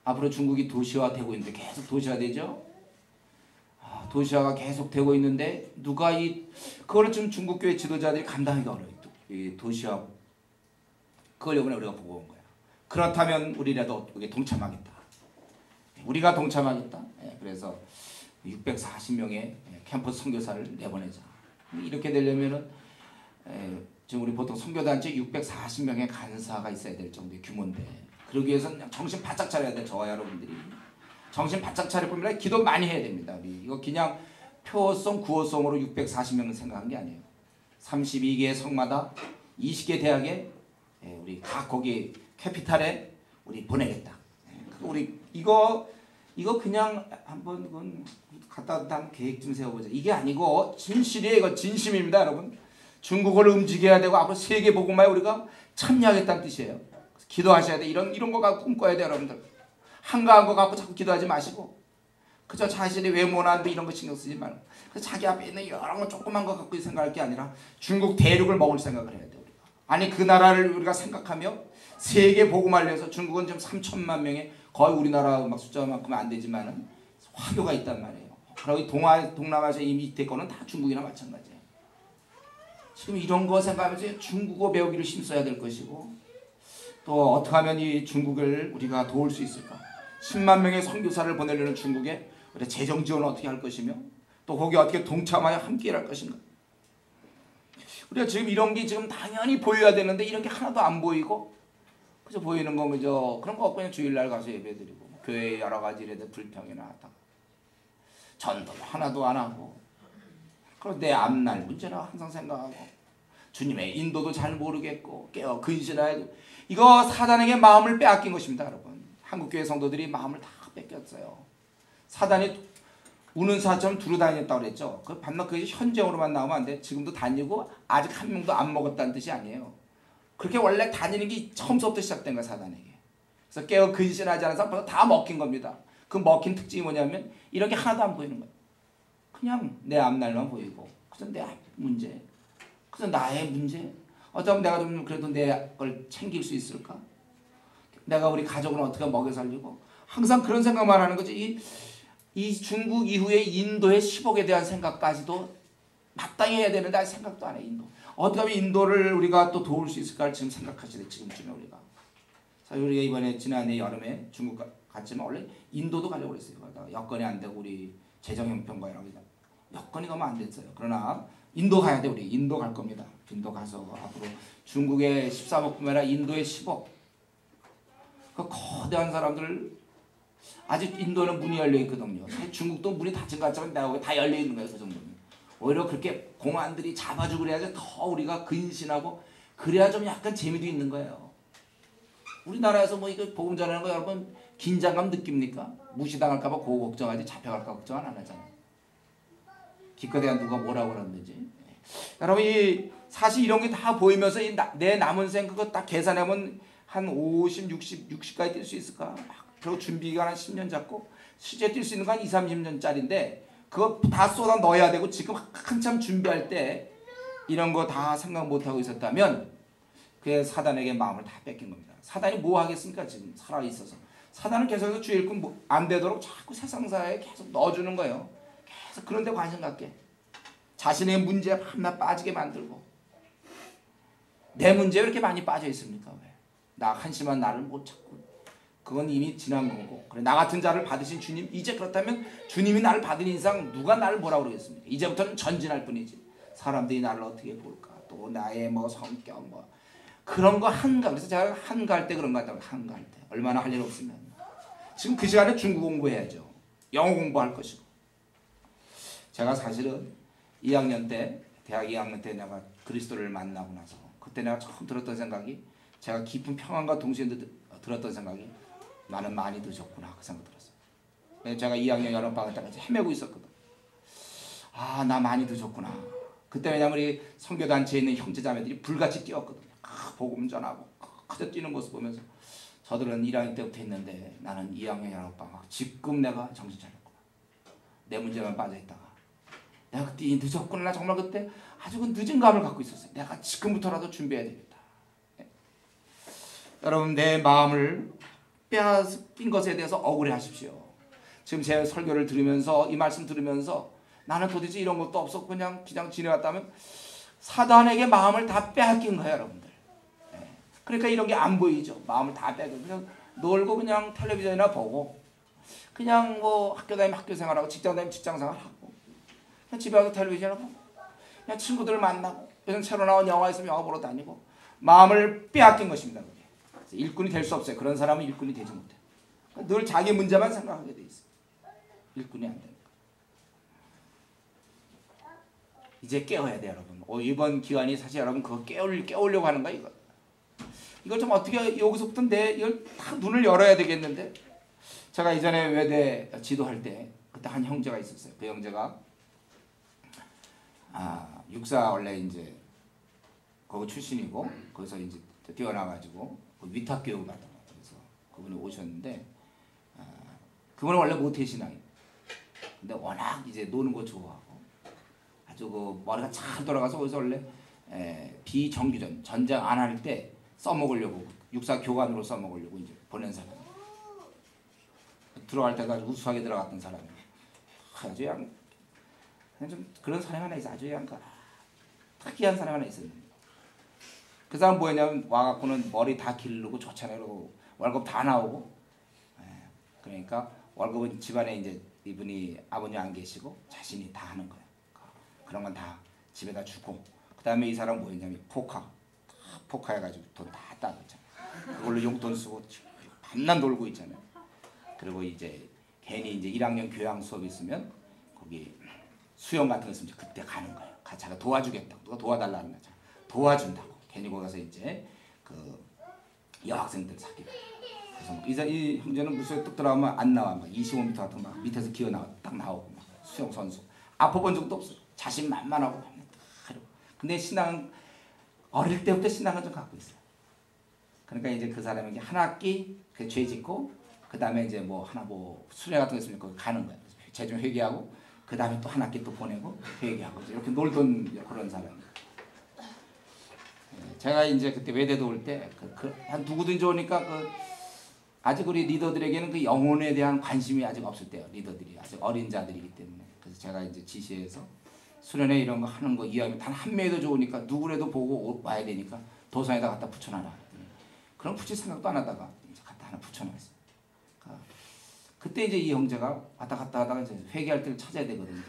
앞으로 중국이 도시화되고 있는데 계속 도시화되죠? 도시화가 계속 되고 있는데 누가 그거를 좀 중국교회 지도자들이 감당하기 어려워요. 이 도시화. 그걸 이번에 우리가 보고 온 거야. 그렇다면 우리라도 여기 동참하겠다. 우리가 동참하겠다. 그래서 640명의 캠퍼스 선교사를 내보내자. 이렇게 되려면은 지금 우리 보통 선교단체 640명의 간사가 있어야 될 정도의 규모인데 그러기 위해서는 정신 바짝 차려야 돼. 저와 여러분들이. 정신 바짝 차릴 겁니다. 기도 많이 해야 됩니다. 이거 그냥 표어성, 구어성으로 640명을 생각한 게 아니에요. 32개의 성마다 20개 대학에 우리 각 거기 캐피탈에 우리 보내겠다. 우리 이거 그냥 한번 그건 갖다 한 계획 좀 세워보자. 이게 아니고 진실이에요. 이거 진심입니다, 여러분. 중국을 움직여야 되고 앞으로 세계 복음화에 우리가 참여하겠다는 뜻이에요. 기도하셔야 돼. 이런 거 갖고 꿈꿔야 돼, 여러분들. 한가한 거 갖고 자꾸 기도하지 마시고 그저 자신의 외모나 이런 거 신경 쓰지 말고 자기 앞에 있는 여러 거 조그만 거 갖고 생각할 게 아니라 중국 대륙을 먹을 생각을 해야 돼. 우리가. 아니 그 나라를 우리가 생각하며 세계 복음화를 위해서 중국은 지금 3천만 명의 거의 우리나라 막 숫자만큼은 안 되지만은 화교가 있단 말이에요. 그리고 동남아시아 이 밑에 거는 다 중국이나 마찬가지예요. 지금 이런 거 생각하면서 중국어 배우기를 힘써야 될 것이고 또 어떻게 하면 이 중국을 우리가 도울 수 있을까? 10만 명의 선교사를 보내려는 중국에 재정 지원을 어떻게 할 것이며 또 거기에 어떻게 동참하여 함께 일할 것인가? 우리가 지금 이런 게 지금 당연히 보여야 되는데 이런 게 하나도 안 보이고 그저 보이는 거 그저 그런 거 없고 그냥 주일날 가서 예배드리고 교회 여러 가지 일에 대해 불평이나 하다가 전도 하나도 안 하고 그리고 내 앞날 문제나 항상 생각하고 주님의 인도도 잘 모르겠고 깨어 근신하고 이거 사단에게 마음을 빼앗긴 것입니다, 여러분. 한국교회 성도들이 마음을 다 뺏겼어요. 사단이 우는 사처럼 두루 다녔다고 그랬죠. 그 반면 그게 현재으로만 나오면 안 돼. 지금도 다니고 아직 한 명도 안 먹었다는 뜻이 아니에요. 그렇게 원래 다니는 게 처음부터 시작된 거야, 사단에게. 그래서 깨어 근신하지 않은 사람 다 먹힌 겁니다. 그 먹힌 특징이 뭐냐면 이런 게 하나도 안 보이는 거예요. 그냥 내 앞날만 보이고 그래서 내 문제, 그래서 나의 문제. 어쩌면 내가 좀 그래도 내 걸 챙길 수 있을까? 내가 우리 가족을 어떻게 먹여 살리고 항상 그런 생각만 하는 거지. 이 중국 이후에 인도의 10억에 대한 생각까지도 마땅히 해야 되는데 아직 생각도 안 해. 인도 어떻게 하면 인도를 우리가 또 도울 수 있을까를 지금 생각하시네. 지금쯤에 우리가. 그래서 우리가 이번에 지난해 여름에 중국 갔지만 원래 인도도 가려고 그랬어요. 여건이 안 되고 우리 재정 형편과 이런 게 여건이 너무 안 됐어요. 그러나 인도 가야 돼. 우리 인도 갈 겁니다. 인도 가서 앞으로 중국의 13억뿐만 아니라 인도의 10억 그 거대한 사람들 아직 인도는 문이 열려 있거든요. 중국도 문이 닫힌 것처럼 내가 다 열려 있는 거예요. 그 정도는. 오히려 그렇게 공안들이 잡아주고 그래야지 더 우리가 근신하고 그래야 좀 약간 재미도 있는 거예요. 우리나라에서 뭐 이거 복음 전하는 거 여러분 긴장감 느낍니까? 무시당할까봐 그거 걱정하지 잡혀갈까 걱정은 안 하잖아요. 기껏해야 누가 뭐라고 그러는지. 여러분 이 사실 이런 게 다 보이면서 내 남은 생 그거 딱 계산하면 한 50, 60까지 뛸 수 있을까? 그리고 준비가 한 10년 잡고 실제 뛸 수 있는 건 한 2, 30년짜리인데 그거 다 쏟아 넣어야 되고 지금 한참 준비할 때 이런 거 다 생각 못하고 있었다면 그게 사단에게 마음을 다 뺏긴 겁니다. 사단이 뭐 하겠습니까? 지금 살아있어서. 사단은 계속해서 주의 일꾼 안 되도록 자꾸 세상사에 계속 넣어주는 거예요. 계속 그런 데 관심 갖게. 자신의 문제에 밤낮 빠지게 만들고. 내 문제에 왜 이렇게 많이 빠져 있습니까? 왜? 나 한심한 나를 못 찾고. 그건 이미 지난 거고. 그래 나 같은 자를 받으신 주님 이제 그렇다면 주님이 나를 받은 이상 누가 나를 뭐라고 그러겠습니까? 이제부터는 전진할 뿐이지. 사람들이 나를 어떻게 볼까? 또 나의 뭐 성격 뭐 그런 거 한가. 그래서 제가 한가할 때 그런 거 같다고. 한가할 때 얼마나 할 일 없으면 지금 그 시간에 중국 공부해야죠. 영어 공부할 것이고. 제가 사실은 2학년 때 대학 2학년 때 내가 그리스도를 만나고 나서 그때 내가 처음 들었던 생각이 제가 깊은 평안과 동시에 들었던 생각이 나는 많이 늦었구나 그 생각 들었어요. 제가 2학년 여름방학 때까지 헤매고 있었거든. 아 나 많이 늦었구나. 그때 왜냐면 우리 선교단체에 있는 형제자매들이 불같이 뛰었거든요. 복음 전하고 그저 뛰는 모습 보면서 저들은 1학년 때부터 했는데 나는 2학년 여름방학 지금 내가 정신 차렸구나. 내 문제만 빠져있다가 내가 그때 늦었구나. 나 정말 그때 아주 그 늦은 감을 갖고 있었어요. 내가 지금부터라도 준비해야 되겠다. 여러분 내 마음을 빼앗긴 것에 대해서 억울해 하십시오. 지금 제 설교를 들으면서 이 말씀 들으면서 나는 도대체 이런 것도 없었고 그냥 지내왔다면 사단에게 마음을 다 빼앗긴 거예요. 여러분들. 그러니까 이런 게 안 보이죠. 마음을 다 빼고 그냥 놀고 그냥 텔레비전이나 보고 그냥 뭐 학교 다니면 학교 생활하고 직장 다니면 직장 생활하고 그냥 집에 와서 텔레비전을 보고 그냥 친구들 만나고 요즘 새로 나온 영화 있으면 영화 보러 다니고 마음을 빼앗긴 것입니다. 그게. 일꾼이 될 수 없어요. 그런 사람은 일꾼이 되지 못해요. 늘 자기 문제만 생각하게 돼 있어요. 일꾼이 안 되니까. 이제 깨워야 돼요, 여러분. 이번 기간이 사실 여러분 그거 깨우려고 하는 거야, 이거. 이걸 좀 어떻게 여기서부터 이걸 다 눈을 열어야 되겠는데. 제가 이전에 외대 지도할 때 그때 한 형제가 있었어요. 그 형제가 육사 원래 이제 거기 출신이고 거기서 이제 뛰어나가지고 위탁 교육을 받은 거예요. 그래서 그분이 오셨는데 그분은 원래 모태신앙이에요. 근데 워낙 이제 노는 거 좋아하고 아주 그 머리가 잘 돌아가서 거기서 원래 비정규전 전쟁 안 할 때 써먹으려고 육사 교관으로 써먹으려고 이제 보낸 사람. 들어갈 때도 아주 우수하게 들어갔던 사람이에요. 아주 그냥 좀 그런 사람 하나 있어. 아주 그냥 특이한 사람 하나 있었는데 그 사람 뭐였냐면 와갖고는 머리 다 기르고 좋잖아요. 그러고 월급 다 나오고 그러니까 월급은 집안에 이제 이분이 아버님 안 계시고 자신이 다 하는 거예요. 그런 건 다 집에다 주고 그 다음에 이 사람 뭐였냐면 포카 해가지고 돈 다 따졌잖아요. 그걸로 용돈 쓰고 밤낮 놀고 있잖아요. 그리고 이제 괜히 이제 1학년 교양 수업 있으면 거기 수영 같은 거 있으면 그때 가는 거예요. 자기가 도와주겠다고 누가 도와달라는 거죠. 도와준다고 괜히 거기 가서 이제 그 여학생들 사귀고 그래서 이 형제는 물속에 뚝 들어가면 안 나와. 막 25m 같은 막 밑에서 기어 나와 딱 나오고 막 수영 선수 아파본 적도 없어. 자신만만하고 근데 신앙 어릴 때부터 신앙을 좀 갖고 있어요. 그러니까 이제 그 사람에게 한 학기 그 죄 짓고 그 다음에 이제 뭐 하나 뭐 수련 같은 거 있으면 거기 가는 거예요. 죄 좀 회개하고 그 다음에 또 한 학기 또 보내고 회개하고 이렇게 놀던 그런 사람이에요. 제가 이제 그때 외대도 올 때 한 누구든지 오니까 아직 우리 리더들에게는 그 영혼에 대한 관심이 아직 없을 때요. 리더들이 아직 어린 자들이기 때문에 그래서 제가 이제 지시해서 수련회 이런 거 하는 거 이해하면 단 한 명도 좋으니까 누구라도 보고 와야 되니까 도상에다 갖다 붙여놔라. 그럼 붙일 생각도 안 하다가 이제 갖다 하나 붙여놨어요. 그때 이제 이 형제가 왔다 갔다 하다가 이제 회개할 때를 찾아야 되거든요.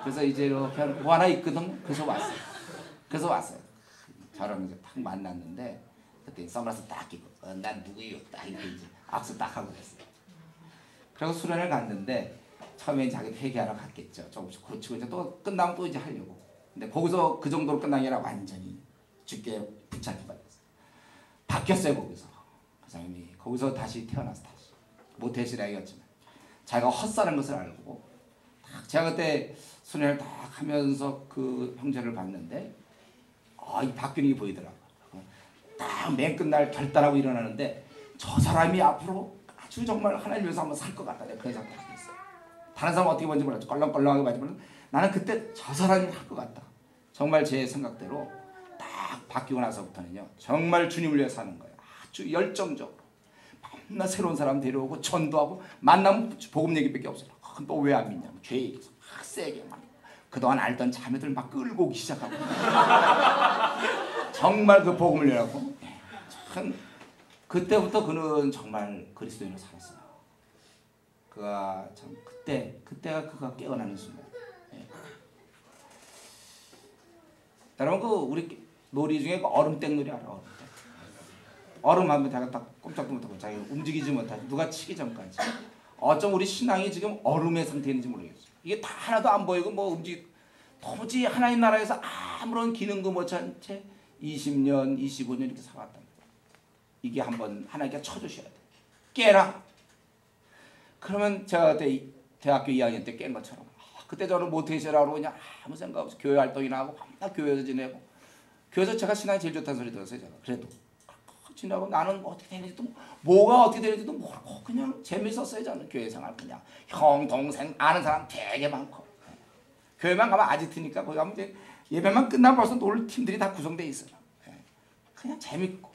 그래서 이제 이렇게 뭐 하나 있거든. 그래서 왔어요. 저랑 이제 딱 만났는데 그때 선글라스 딱 끼고 난 누구요? 딱 이렇게 이제 악수 딱 하고 그랬어요. 그리고 수련을 갔는데 처음에 자기 회개하러 갔겠죠. 조금씩 고치고 이제 또 끝나면 또 이제 하려고. 근데 거기서 그 정도로 끝난 게 아니라 완전히 주께 붙잡히 받았어요. 바뀌었어요 거기서. 그 사람이 거기서 다시 태어나서 다시 모태신앙이었지만 자기가 헛사는 것을 알고 딱 제가 그때 수련을 딱 하면서 그 형제를 봤는데 이 바뀌는 게 보이더라고요. 딱 맨 끝날 결단하고 일어나는데 저 사람이 앞으로 아주 정말 하나님 위해서 한번 살 것 같다. 내가 그런 생각을 했어요. 다른 사람은 어떻게 보는지 몰랐죠. 껄렁껄렁하게 봤지만 나는 그때 저 사람이 할 것 같다. 정말 제 생각대로 딱 바뀌고 나서부터는요. 정말 주님을 위해 사는 거예요. 아주 열정적으로. 밤낮 새로운 사람 데려오고 전도하고 만나면 복음 얘기밖에 없어요. 너 왜 안 믿냐. 죄 얘기해서 막 세게 막. 그동안 알던 자매들 막 끌고 오기 시작하고. 정말 그 복음을 내라고. 참 그때부터 그는 정말 그리스도인으로 살았어요. 그가 참 그때가 그가 깨어나는 순간. 여러분 그 우리 놀이 중에 그 얼음땡 놀이 알아? 얼음 하면 자기가 딱 꼼짝도 못하고 자기가 움직이지 못하지 누가 치기 전까지. 어쩜 우리 신앙이 지금 얼음의 상태인지 모르겠어요. 이게 다 하나도 안 보이고 뭐 도무지 하나님 나라에서 아무런 기능도 못한 채 20년, 25년 이렇게 살았다. 이게 한번 하나님께 쳐주셔야 돼. 깨라. 그러면 제가 그때 대학교 2학년 때 깬 것처럼 그때 저는 모태신앙으로 그냥 아무 생각 없이 교회 활동이나 하고 밤낮 교회에서 지내고 교회에서 제가 신앙이 제일 좋다는 소리 들었어요. 제가 그래도 지나고 나는 어떻게 되는지도 뭐가 어떻게 되는지도 모르고 그냥 재밌었어요. 저는 교회 생활 그냥 형 동생 아는 사람 되게 많고 교회만 가면 아지트니까 거기 가면 이제 예배만 끝나면 벌써 놀 팀들이 다 구성돼 있어요. 그냥 재밌고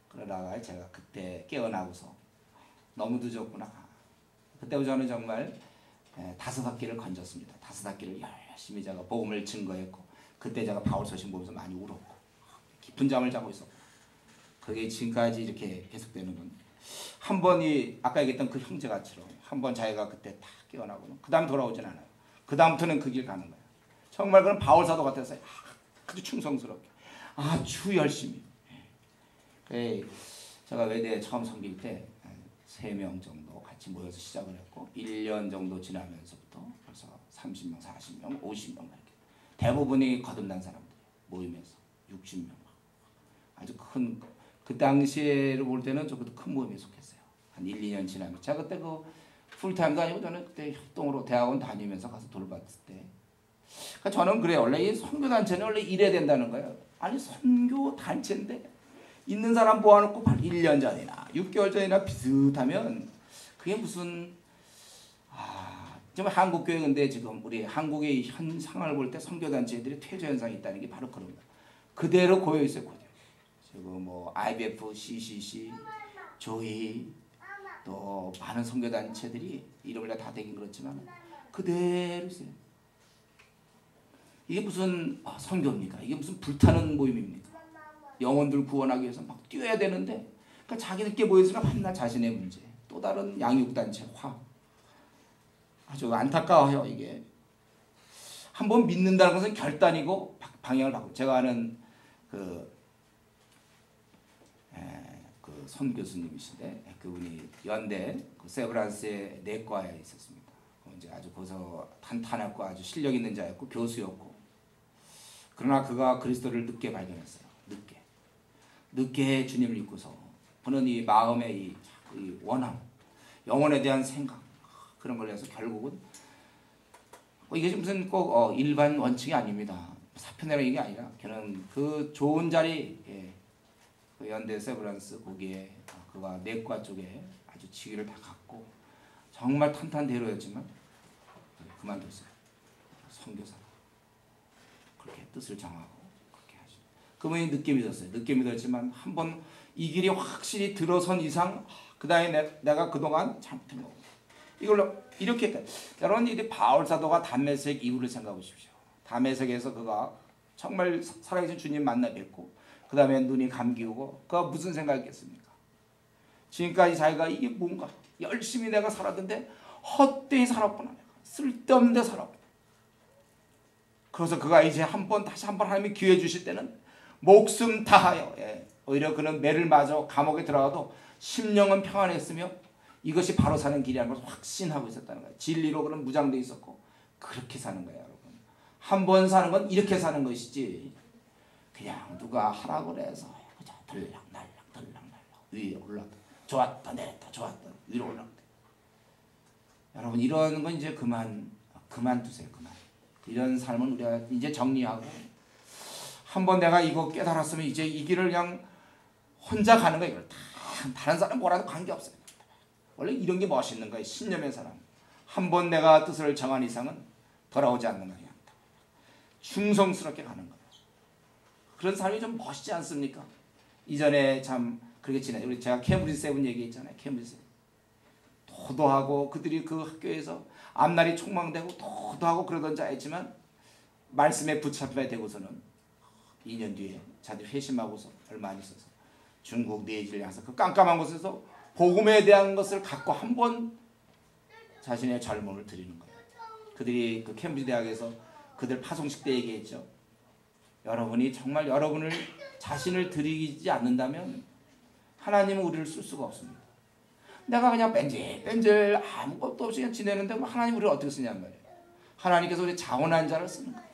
그러다가 제가 그때 깨어나고서 너무 늦었구나. 그때부터 저는 정말 5학기를 건졌습니다. 5학기를 열심히 제가 복음을 증거했고 그때 제가 바울 서신 보면서 많이 울었고 깊은 잠을 자고 있었고 그게 지금까지 이렇게 계속되는 건 한 번이 아까 얘기했던 그 형제가처럼 한 번 자기가 그때 다 깨어나고는 그 다음 돌아오진 않아요. 그 다음부터는 그 길 가는 거예요. 정말 그런 바울 사도 같아서 아주 충성스럽게 아주 열심히. 제가 외대에 처음 섬길 때 3명 정도 같이 모여서 시작을 했고 1년 정도 지나면서부터 벌써 30명, 40명, 50명 이렇게 대부분이 거듭난 사람들 모임에서 60명 아주 큰 그 당시에 볼 때는 저보다 큰 모임에 속했어요. 한 1, 2년 지나면 제가 그때 그 풀타임도 아니고 저는 그때 협동으로 대학원 다니면서 가서 돌봤을 때 그러니까 저는 그래요. 원래 이 선교단체는 원래 이래야 된다는 거예요. 아니 선교단체인데 있는 사람 모아놓고 1년 전이나 6개월 전이나 비슷하면 그게 무슨 지금 한국교회 근데 지금 우리 한국의 현 상황을 볼 때 선교단체들이 퇴조 현상이 있다는 게 바로 그런 거예요. 그대로 고여 있어요. 그대로. 지금 뭐 IBF, CCC, 조이 또 많은 선교단체들이 이름을 다 되긴 그렇지만 그대로 있어요. 이게 무슨 선교입니까? 이게 무슨 불타는 모임입니까? 영혼들 구원하기 위해서 막 뛰어야 되는데 그러니까 자기들께 모여있으면 한낱 자신의 문제 또 다른 양육단체 아주 안타까워요. 이게 한번 믿는다는 것은 결단이고 방향을 바꾸고 제가 아는 그 선 교수님이신데 그분이 연대 그 세브란스의 내과에 있었습니다. 이제 아주 거기서 탄탄했고 아주 실력 있는 자였고 교수였고 그러나 그가 그리스도를 늦게 발견했어요. 늦게 주님을 믿고서 그는 이 마음의 이 원함, 영혼에 대한 생각 그런 걸 해서 결국은 이게 무슨 꼭 일반 원칙이 아닙니다. 사편내로 이게 아니라 걔는 그 좋은 자리 그 연대 세브란스 거기에 그가 내과 쪽에 아주 직위를 다 갖고 정말 탄탄대로였지만 그만뒀어요. 선교사로 그렇게 뜻을 정하고 그렇게 하죠. 그분이 늦게 믿었어요. 늦게 믿었지만 한번 이 길이 확실히 들어선 이상 그 다음에 내가 그동안 잘못한 거고 이걸로 이렇게 여러분 이 바울 사도가 담메색 이후를 생각해 보십시오. 담메색에서 그가 정말 살아계신 주님 만나 뵙고 그 다음에 눈이 감기고 그가 무슨 생각했겠습니까? 지금까지 자기가 이게 뭔가 열심히 내가 살았는데 헛되이 살았구나. 쓸데없는 데 살았구나. 그래서 그가 이제 다시 한 번 하나님이 기회 주실 때는 목숨 다하여 오히려 그는 매를 맞아 감옥에 들어가도 심령은 평안했으며 이것이 바로 사는 길이라는 걸 확신하고 있었다는 거예요. 진리로 그는 무장돼 있었고 그렇게 사는 거예요. 여러분. 한 번 사는 건 이렇게 사는 것이지 그냥 누가 하라고 그래서 들락날락 위에 올라가 좋았다 내렸다 좋았다 위로 올라가. 여러분 이런 건 이제 그만두세요. 그만. 이런 삶은 우리가 이제 정리하고 한번 내가 이거 깨달았으면 이제 이 길을 그냥 혼자 가는 거예요. 이걸 다른 사람 뭐라도 관계없어요. 원래 이런 게 멋있는 거예요. 신념의 사람. 한번 내가 뜻을 정한 이상은 돌아오지 않는 거예요. 충성스럽게 가는 거예요. 그런 삶이 좀 멋있지 않습니까? 이전에 참 그렇게 지내. 우리 제가 캠브리지 세븐 얘기했잖아요. 캠브리지 세븐. 도도하고 그들이 그 학교에서 앞날이 촉망되고 도도하고 그러던 자였지만 말씀에 붙잡혀야 되고서는 2년 뒤에 자들이 회심하고서 얼마 안 있어서 중국 네이지를 향해서 그 깜깜한 곳에서 복음에 대한 것을 갖고 한번 자신의 젊음을 드리는 거예요. 그들이 그 캠브리지 대학에서 그들 파송식 때 얘기했죠. 여러분이 정말 여러분을 자신을 드리지 않는다면 하나님은 우리를 쓸 수가 없습니다. 내가 그냥 뺀질 아무것도 없이 그냥 지내는데 하나님 우리를 어떻게 쓰냔 말이에요. 하나님께서 우리 자원한 자를 쓰는 거예요.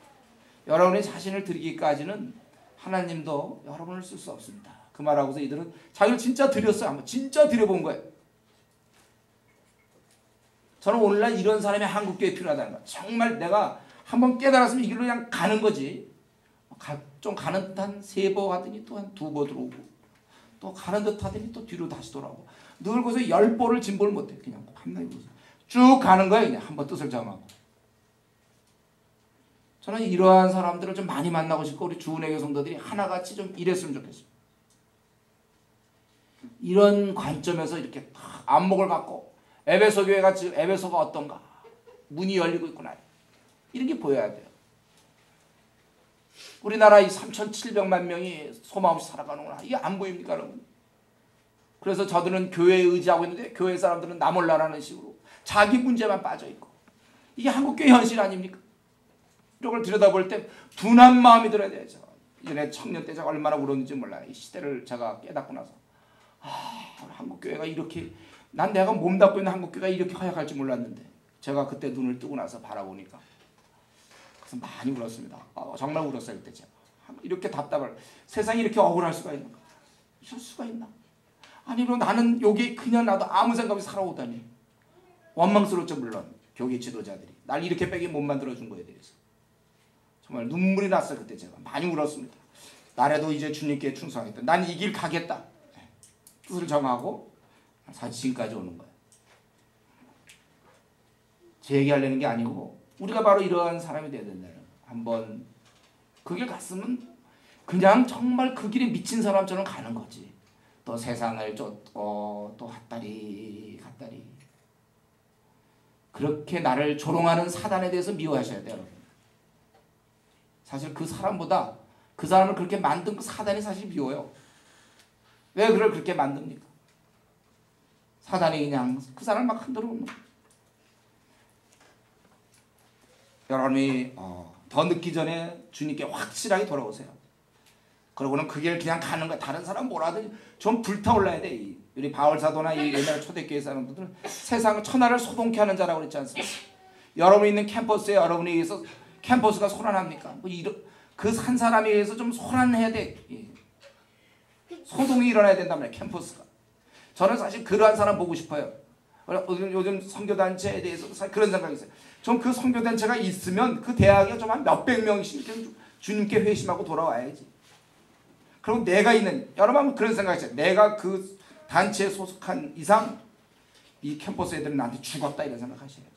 여러분의 자신을 드리기까지는 하나님도 여러분을 쓸 수 없습니다. 그 말하고서 이들은 자기를 진짜 드렸어요. 한번 진짜 드려본 거예요. 저는 오늘날 이런 사람이 한국교회에 필요하다는 거예요. 정말 내가 한번 깨달았으면 이 길로 그냥 가는 거지. 좀 가는 듯 한 3번 하더니 또 한 2번 들어오고 또 가는 듯 하더니 또 뒤로 다시 돌아오고 늘 거기서 10번을 진보를 못해. 그냥 한나이 쭉 가는 거예요. 그냥 한번 뜻을 정하고. 저는 이러한 사람들을 좀 많이 만나고 싶고 우리 주은혜교 성도들이 하나같이 좀 이랬으면 좋겠어요. 이런 관점에서 이렇게 안목을 갖고 에베소 교회가 지금 에베소가 어떤가 문이 열리고 있구나 이런 게 보여야 돼요. 우리나라 이 3,700만 명이 소망 없이 살아가는구나 이게 안 보입니까 여러분? 그래서 저들은 교회에 의지하고 있는데 교회 사람들은 나 몰라라는 식으로 자기 문제만 빠져있고 이게 한국교회 현실 아닙니까? 이런 걸 들여다볼 때 둔한 마음이 들어야 되죠. 이전에 청년 때 제가 얼마나 울었는지 몰라요. 이 시대를 제가 깨닫고 나서 한국교회가 이렇게 난 내가 몸담고 있는 한국교회가 이렇게 허약할지 몰랐는데 제가 그때 눈을 뜨고 나서 바라보니까 그래서 많이 울었습니다. 정말 울었어요 그때 제가. 이렇게 답답할 세상이 이렇게 억울할 수가 있는가? 이럴 수가 있나? 아니 그럼 나는 여기 그냥 나도 아무 생각 없이 살아오다니 원망스럽죠. 물론 교계 지도자들이 날 이렇게 빼게 못 만들어준 거에 대해서 정말 눈물이 났어요. 그때 제가 많이 울었습니다. 나라도 이제 주님께 충성하겠다. 난 이 길 가겠다. 뜻을 정하고 사실 지금까지 오는 거예요. 제 얘기하려는 게 아니고 우리가 바로 이러한 사람이 돼야 된다는 거예요. 한번 그 길 갔으면 그냥 정말 그 길에 미친 사람처럼 가는 거지. 또 세상을 쫓고 또 핫다리 그렇게 나를 조롱하는 사단에 대해서 미워하셔야 돼요. 여러분. 사실 그 사람보다 그 사람을 그렇게 만든 그 사단이 사실 미워요. 왜 그걸 그렇게 만듭니까? 사단이 그냥 그 사람을 막 흔들어 놓는 거예요. 여러분이 더 늦기 전에 주님께 확실하게 돌아오세요. 그러고는 그 길 그냥 가는 거야. 다른 사람 뭐라든지 좀 불타올라야 돼. 우리 바울사도나 이 옛날 초대교회 사람들은 세상을 천하를 소동케 하는 자라고 그랬지 않습니까? 여러분이 있는 캠퍼스에 여러분에 의해서 캠퍼스가 소란합니까? 뭐 그 한 사람에 의해서 좀 소란해야 돼. 소동이 일어나야 된단 말이에요. 캠퍼스가. 저는 사실 그러한 사람 보고 싶어요. 요즘 선교단체에 대해서 그런 생각이 있어요. 좀 그 선교단체가 있으면 그 대학에 좀 한 몇백 명씩 주님께 회심하고 돌아와야지. 그리고 내가 있는 여러분 그런 생각이 있어요. 내가 그 단체에 소속한 이상 이 캠퍼스 애들은 나한테 죽었다 이런 생각하셔야죠.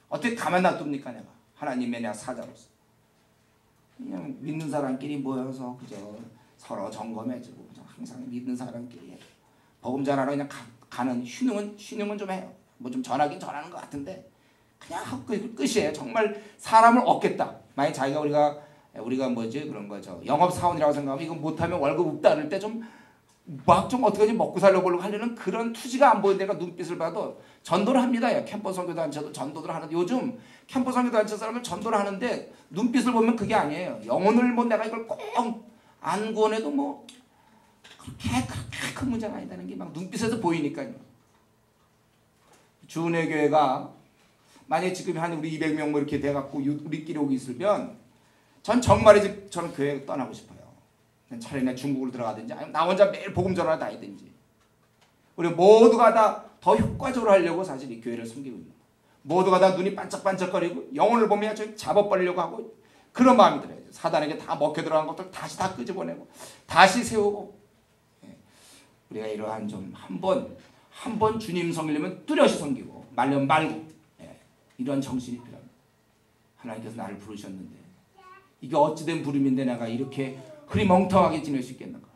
어떻게 가만 놔둡니까 내가 하나님의 내가 사자로서. 그냥 믿는 사람끼리 모여서 그저 서로 점검해주고 그저 항상 믿는 사람끼리 복음 전하러 그냥 가는 쉬능은 좀 해요. 뭐 좀 전하긴 전하는 것 같은데 그냥 하고 끝이에요. 정말 사람을 얻겠다. 만약 자기가 우리가 뭐지 그런 거죠. 영업 사원이라고 생각하면 이거 못하면 월급 없다 그럴 때 좀 막 좀 어떻게든지 먹고 살려고 하려는 그런 투지가 안 보이는 데가 눈빛을 봐도 전도를 합니다. 캠퍼스 선교단체도 전도를 하는데 요즘 캠퍼스 선교단체 사람들 전도를 하는데 눈빛을 보면 그게 아니에요. 영혼을 뭐 내가 이걸 꼭 안 구원해도 뭐 그렇게 큰 문제가 아니다는 게 막 눈빛에서 보이니까요. 주은혜 교회가 만약에 지금 한 우리 200명 뭐 이렇게 돼갖고 우리끼리 오기 있으면 전 정말이지 저는 교회 떠나고 싶어요. 차라리 내 중국을 들어가든지 아니면 나 혼자 매일 복음 전화 다니든지. 우리 모두가 다 더 효과적으로 하려고 사실 이 교회를 섬기고 있는 거예요. 모두가 다 눈이 반짝반짝거리고 영혼을 보면 저 잡아버리려고 하고 그런 마음이 들어요. 사단에게 다 먹혀 들어간 것들 다시 다 끄집어내고 다시 세우고. 우리가 이러한 좀 한 번 주님 섬기려면 뚜렷이 섬기고 말면 말고 이런 정신이 필요합니다. 하나님께서 나를 부르셨는데 이게 어찌된 부름인데 내가 이렇게 흐리멍텅하게 지낼 수 있겠는가?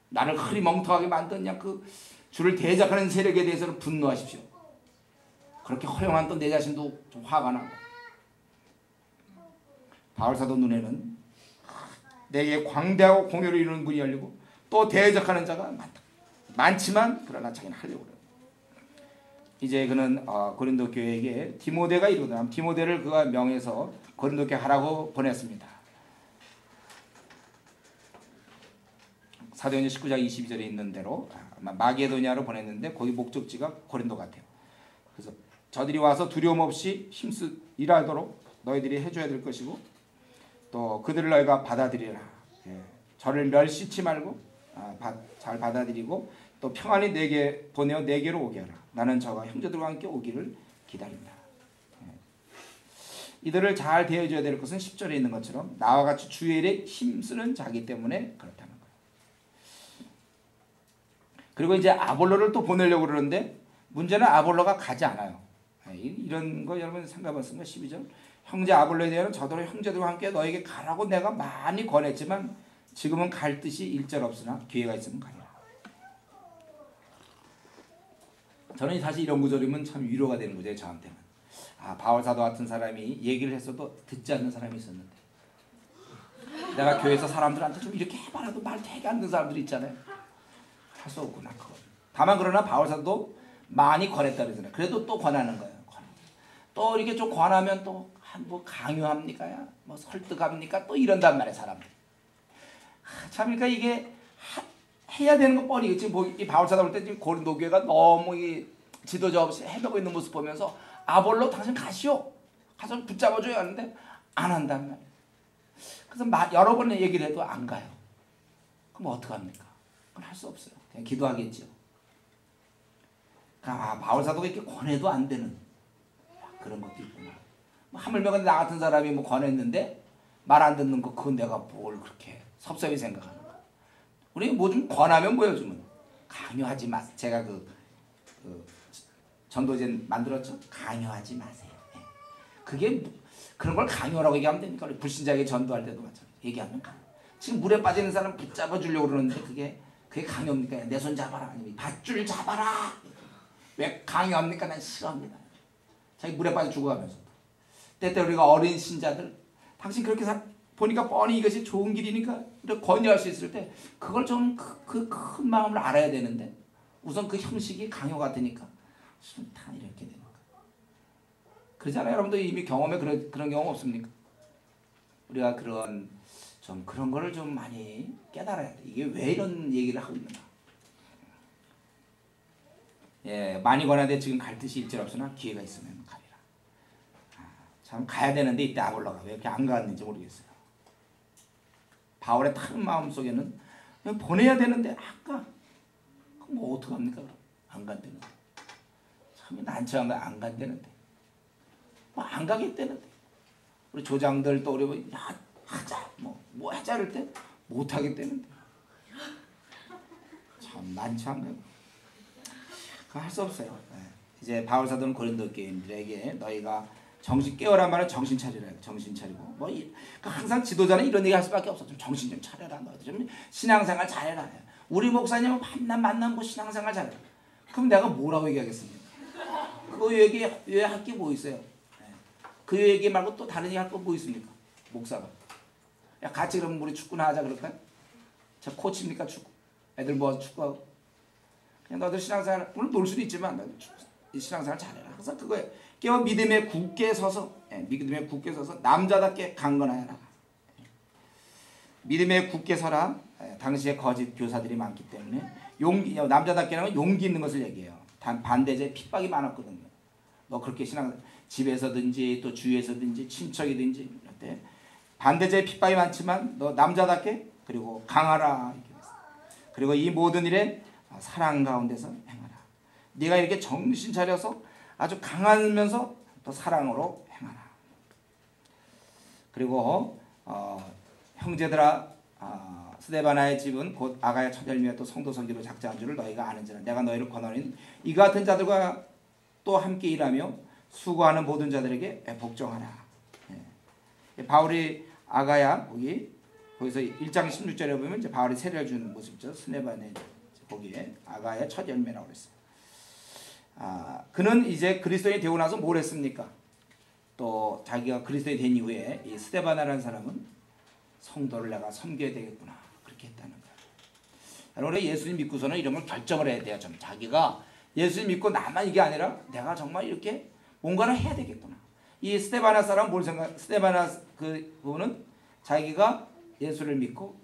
나를 흐리멍텅하게 만든 그 주를 대적하는 세력에 대해서는 분노하십시오. 그렇게 허용한 또 내 자신도 좀 화가 나고. 바울사도 눈에는 내게 광대하고 공효를 이루는 분이 열리고 또 대적하는 자가 많다. 많지만 그러나 자기는 하려고 그래요. 이제 그는 고린도 교회에게 디모데가 이루다 디모데를 그가 명해서 고린도 교회 하라고 보냈습니다. 사도행전 19장 22절에 있는 대로 마게도냐로 보냈는데 거기 목적지가 고린도 같아요. 그래서 저들이 와서 두려움 없이 힘쓰 일하도록 너희들이 해줘야 될 것이고 또 그들을 너희가 받아들이라. 저를 멸시치 말고 잘 받아들이고 또 평안히 내게 보내어 내게로 오게 하라. 나는 저가 형제들과 함께 오기를 기다린다. 이들을 잘 대해줘야 될 것은 10절에 있는 것처럼 나와 같이 주의 일에 힘쓰는 자기 때문에 그렇다는 거예요. 그리고 이제 아볼로를 또 보내려고 그러는데 문제는 아볼로가 가지 않아요. 이런 거 여러분 생각해봤습니까? 12절 형제 아볼로에 대한 저더러 형제들과 함께 너에게 가라고 내가 많이 권했지만 지금은 갈 뜻이 일절 없으나 기회가 있으면 가라. 저는 사실 이런 구절이면 참 위로가 되는 거죠. 저한테는. 바울사도 같은 사람이 얘기를 했어도 듣지 않는 사람이 있었는데 내가 교회에서 사람들한테 좀 이렇게 해봐라도 말 되게 안 듣는 사람들이 있잖아요. 할 수 없구나 그건. 다만 그러나 바울사도 많이 권했다 그러잖아요. 그래도 또 권하는 거예요. 또 이렇게 좀 권하면 또 뭐 강요합니까? 뭐 설득합니까? 또 이런단 말이에요 사람들. 참 그러니까 이게 해야 되는 거 뻔히 지금 이 바울사도 볼 때 지금 고린도 교회가 너무 이 지도자 없이 해보고 있는 모습 보면서 아볼로 당신 가시오. 가서 붙잡아줘야 하는데 안 한단 말이에요. 그래서 여러 번 얘기를 해도 안 가요. 그럼 어떡합니까? 그건 할 수 없어요. 그냥 기도하겠죠. 바울사도가 이렇게 권해도 안 되는 그런 것도 있구나. 하물며 나 같은 사람이 뭐 권했는데 말 안 듣는 거 그건 내가 뭘 그렇게 섭섭히 생각하는 거. 우리 뭐 좀 권하면 뭐예요? 좀 강요하지 마세요. 제가 그 전도제 만들었죠. 강요하지 마세요. 그게 그런 걸 강요라고 얘기하면 됩니까? 우리 불신자에게 전도할 때도 마찬가지. 얘기하면 지금 물에 빠지는 사람 붙잡아 주려고 그러는데 그게 강요입니까? 내 손 잡아라. 아니면 밧줄 잡아라. 왜 강요합니까? 난 싫어합니다. 자기 물에 빠져 죽어가면서. 때때로 우리가 어린 신자들 당신 그렇게 보니까 뻔히 이것이 좋은 길이니까 이렇게 권유할 수 있을 때 그걸 좀 그 큰 마음을 알아야 되는데 우선 그 형식이 강요 같으니까 다 이렇게 되는 거예요. 그러잖아요. 여러분도 이미 경험에 그런 경험 없습니까? 우리가 그런 거를 좀 많이 깨달아야 돼. 이게 왜 이런 얘기를 하고 있는가? 많이 권하되 지금 갈 뜻이 일절 없으나 기회가 있으면 가리라. 참 가야 되는데 이때 아볼로가 왜 이렇게 안 갔는지 모르겠어요. 바울의 타는 마음 속에는 보내야 되는데 아까 그럼 뭐 어떡합니까? 안 간다는데 참 난처한 거 안 간다는데 뭐 안 가겠다는데 우리 조장들 또 우리 야 하자 뭐 하자 할 때 못 하겠다는데 참 난처한 거예요. 그거 할 수 없어요. 이제 바울사도는 고린도 교인들에게 너희가 정신 깨어란 말은 정신 차리라. 정신 차리고 항상 지도자는 이런 얘기 할 수밖에 없어. 좀 정신 좀 차려라. 너희들 좀 신앙생활 잘해라. 우리 목사님은 만나면 뭐 신앙생활 잘해. 그럼 내가 뭐라고 얘기하겠습니까? 그 얘기 왜 할 게 뭐 있어요? 그 얘기 말고 또 다른 얘기 할 거 뭐 있습니까? 목사가. 야 같이 그럼 우리 축구나 하자 그럴까요? 저 코치입니까 축구? 애들 모아서 축구하고. 그냥 너들 신앙생활 물론 놀 수도 있지만 너들 신앙생활 잘해라. 항상 그거예요. 깨어 믿음에 굳게 서서 믿음에 굳게 서서 남자답게 강건하여라. 믿음에 굳게 서라. 당시에 거짓 교사들이 많기 때문에 남자답게는 용기 있는 것을 얘기해요. 단 반대제 핍박이 많았거든요. 너 그렇게 신앙 집에서든지 또 주위에서든지 친척이든지 이럴 때 반대제 핍박이 많지만 너 남자답게 그리고 강하라. 그리고 이 모든 일에 사랑 가운데서 행하라. 네가 이렇게 정신 차려서 아주 강하면서 또 사랑으로 행하라. 그리고 형제들아 스데바나의 집은 곧 아가야 첫 열매와 또 성도 선지로 작정한 줄을 너희가 아는지라. 내가 너희를 권하노니 이 같은 자들과 또 함께 일하며 수고하는 모든 자들에게 복종하라. 바울이 아가야 거기서 1장 16절에 보면 이제 바울이 세례를 주는 모습이죠. 스데바나의 거기에 아가야 첫 열매라고 그랬어요. 그는 이제 그리스도인이 되고 나서 뭘 했습니까? 또 자기가 그리스도인이 된 이후에 이 스데바나라는 사람은 성도를 내가 섬겨야 되겠구나 그렇게 했다는 거예요. 여러분 예수님 믿고서는 이런 걸 결정을 해야 돼요. 좀 자기가 예수님 믿고 나만 이게 아니라 내가 정말 이렇게 뭔가를 해야 되겠구나. 이 스데바나 사람 뭘 생각? 스데바나 그분은 자기가 예수를 믿고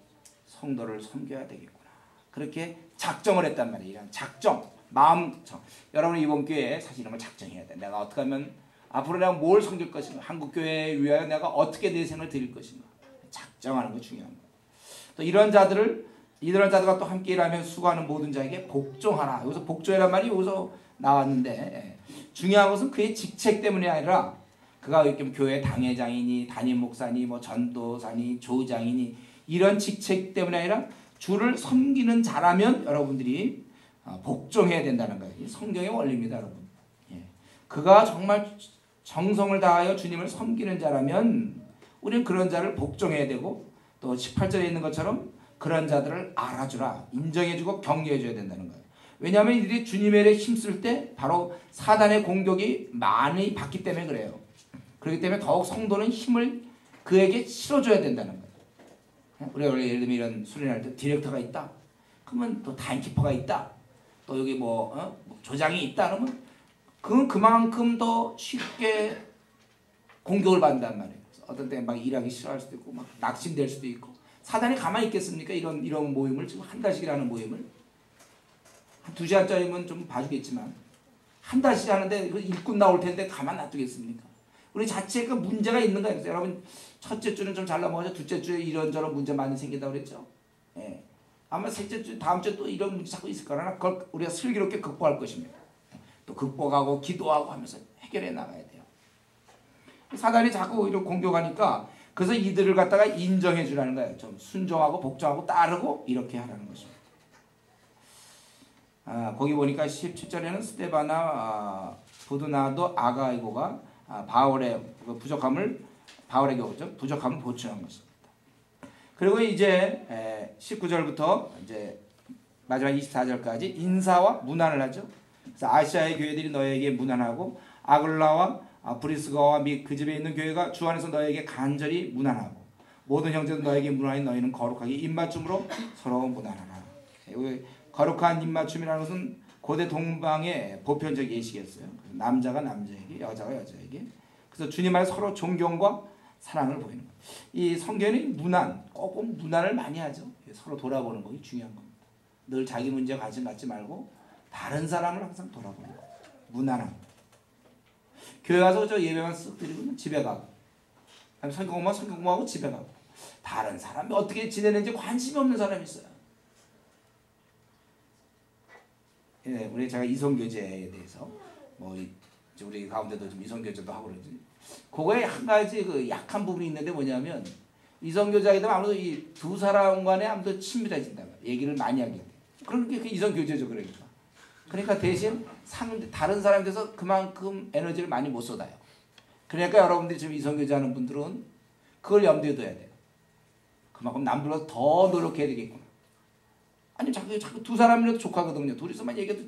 성도를 섬겨야 되겠구나 그렇게 작정을 했단 말이에요. 이런 작정, 마음정. 여러분 이번 교회에 사실 이런 걸 작정해야 돼. 내가 어떻게 하면 앞으로 내가 뭘 섬길 것인가, 한국 교회에 위하여 내가 어떻게 내 생을 드릴 것인가 작정하는 거 중요한 거예요. 또 이런 자들과 또 함께 일하며 수고하는 모든 자에게 복종하라. 여기서 복종이란 말이 여기서 나왔는데 중요한 것은 그의 직책 때문이 아니라 그가 이렇게 교회 당회장이니 담임 목사니 뭐 전도사니 조장이니 이런 직책 때문이 아니라 주를 섬기는 자라면 여러분들이 복종해야 된다는 거예요. 성경의 원리입니다, 여러분. 그가 정말 정성을 다하여 주님을 섬기는 자라면 우리는 그런 자를 복종해야 되고 또 18절에 있는 것처럼 그런 자들을 알아주라, 인정해주고 격려해줘야 된다는 거예요. 왜냐하면 이들이 주님의 일에 힘쓸 때 바로 사단의 공격이 많이 받기 때문에 그래요. 그렇기 때문에 더욱 성도는 힘을 그에게 실어줘야 된다는 거예요. 우리가 원래 예를 들면 이런 수련할 때 디렉터가 있다. 그러면 또 타임키퍼가 있다. 또 여기 뭐 조장이 있다. 그러면 그건 그만큼 더 쉽게 공격을 받는단 말이에요. 어떤 때 막 일하기 싫어할 수도 있고 막 낙심될 수도 있고 사단이 가만히 있겠습니까? 이런 모임을 지금 한 달씩이라는 모임을 한 2시간짜리면 좀 봐주겠지만 한 달씩 하는데 그 일꾼 나올 텐데 가만 놔두겠습니까? 우리 자체에 그 문제가 있는 거예요. 여러분 첫째 주는 좀 잘 넘어가죠. 둘째 주에 이런저런 문제 많이 생긴다고 그랬죠. 예. 아마 셋째 주 다음 주에 또 이런 문제 자꾸 있을 거라나 그걸 우리가 슬기롭게 극복할 것입니다. 또 극복하고 기도하고 하면서 해결해 나가야 돼요. 사단이 자꾸 이런 공격하니까 그래서 이들을 갖다가 인정해 주라는 거예요. 좀 순종하고 복종하고 따르고 이렇게 하라는 것입니다. 거기 보니까 17절에는 스데바나 부드나도 아가이고가 바울의 부족함을 바울에게 오죠. 부족함을 보충한 것입니다. 그리고 이제 19절부터 이제 마지막 24절까지 인사와 문안을 하죠. 그래서 아시아의 교회들이 너에게 문안하고 아글라와 브리스가와 및 그 집에 있는 교회가 주 안에서 너에게 간절히 문안하고 모든 형제들 너에게 문안하니 너희는 거룩하게 입맞춤으로 서로 문안하라. 여기 거룩한 입맞춤이라는 것은 고대 동방의 보편적 예식이었어요. 남자가 남자에게, 여자가 여자에게. 그래서 주님 안에 서로 존경과 사랑을 보이는 거예요. 이 성경에는 문안, 꼭 문안을 많이 하죠. 서로 돌아보는 것이 중요한 겁니다. 늘 자기 문제 관심 갖지 말고 다른 사람을 항상 돌아보는 거예요. 문안함. 교회 가서 저 예배만 쓱 드리고 집에 가고 성경 공부하고 집에 가고 다른 사람이 어떻게 지내는지 관심이 없는 사람이 있어요. 예, 우리 제가 이성교제에 대해서 뭐 우리 가운데도 좀 이성교제도 하고 그러지. 그거에 한 가지 그 약한 부분이 있는데 뭐냐면 이성교제하게 되면 아무래도 이 두 사람 간에 아무래도 친밀해진다. 얘기를 많이 하게 돼. 그런 게 그 이성교제죠, 그러니까. 그러니까 대신 다른 사람에 대해서 그만큼 에너지를 많이 못 쏟아요. 그러니까 여러분들이 지금 이성교제하는 분들은 그걸 염두에 둬야 돼요. 그만큼 남들보다 더 노력해야 되겠구나. 아니 자꾸 두 사람이라도 족하거든요. 둘이서만 얘기해도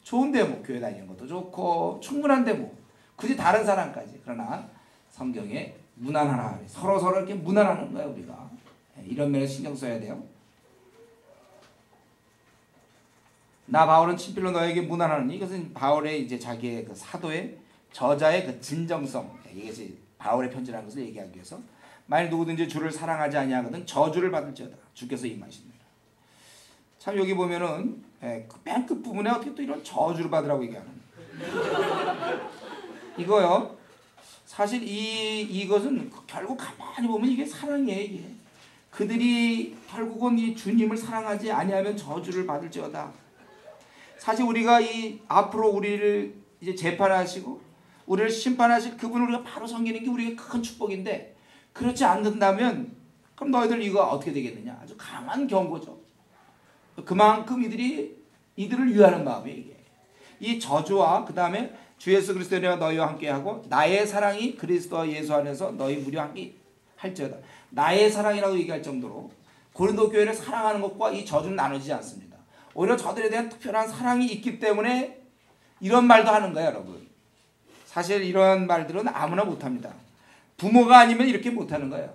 좋은데 뭐 교회 다니는 것도 좋고 충분한데 뭐 굳이 다른 사람까지. 그러나 성경에 문안하라. 서로 이렇게 문안하는 거야 우리가. 이런 면에서 신경 써야 돼요. 나 바울은 친필로 너에게 문안하노니, 이것은 바울의 이제 자기의 그 사도의 저자의 그 진정성, 이것이 바울의 편지라는 것을 얘기하기 위해서, 만일 누구든지 주를 사랑하지 아니하거든 저주를 받을지어다 주께서 임하시느니라. 참 여기 보면은 맨 끝부분에 어떻게 또 이런 저주를 받으라고 얘기하는 이거요. 사실 이것은 결국 가만히 보면 이게 사랑이에요. 이게 그들이 결국은 이 주님을 사랑하지 아니하면 저주를 받을지어다. 사실 우리가 이 앞으로 우리를 이제 재판하시고 우리를 심판하실 그분을 우리가 바로 섬기는 게 우리에게 큰 축복인데, 그렇지 않는다면 그럼 너희들 이거 어떻게 되겠느냐. 아주 강한 경고죠. 그만큼 이들을 위하는 마음이에요. 이게 이 저주와 그 다음에 주 예수 그리스도의 은혜가 너희와 함께하고 나의 사랑이 그리스도 예수 안에서 너희 무리 함께 할지어다. 나의 사랑이라고 얘기할 정도로 고린도 교회를 사랑하는 것과 이 저주는 나누지 않습니다. 오히려 저들에 대한 특별한 사랑이 있기 때문에 이런 말도 하는 거예요, 여러분. 사실 이런 말들은 아무나 못합니다. 부모가 아니면 이렇게 못하는 거예요.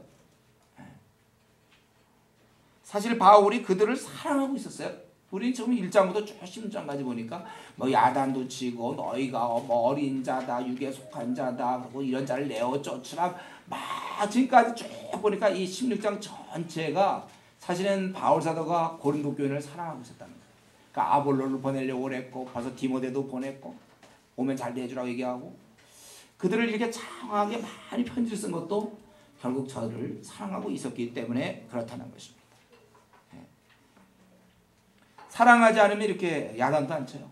사실 바울이 그들을 사랑하고 있었어요. 우리 지금 1장부터 쭉 16장까지 보니까 뭐 야단도 치고 너희가 뭐 어린 자다, 육에 속한 자다, 뭐 이런 자를 내어 쫓으라, 막 지금까지 쭉 보니까 이 16장 전체가 사실은 바울 사도가 고린도 교회를 사랑하고 있었다는 거예요. 그러니까 아볼로를 보내려고 그랬고, 벌써 디모데도 보냈고, 오면 잘 대해주라고 얘기하고, 그들을 이렇게 장하게 많이 편지를 쓴 것도 결국 저를 사랑하고 있었기 때문에 그렇다는 것입니다. 사랑하지 않으면 이렇게 야단도 안 쳐요.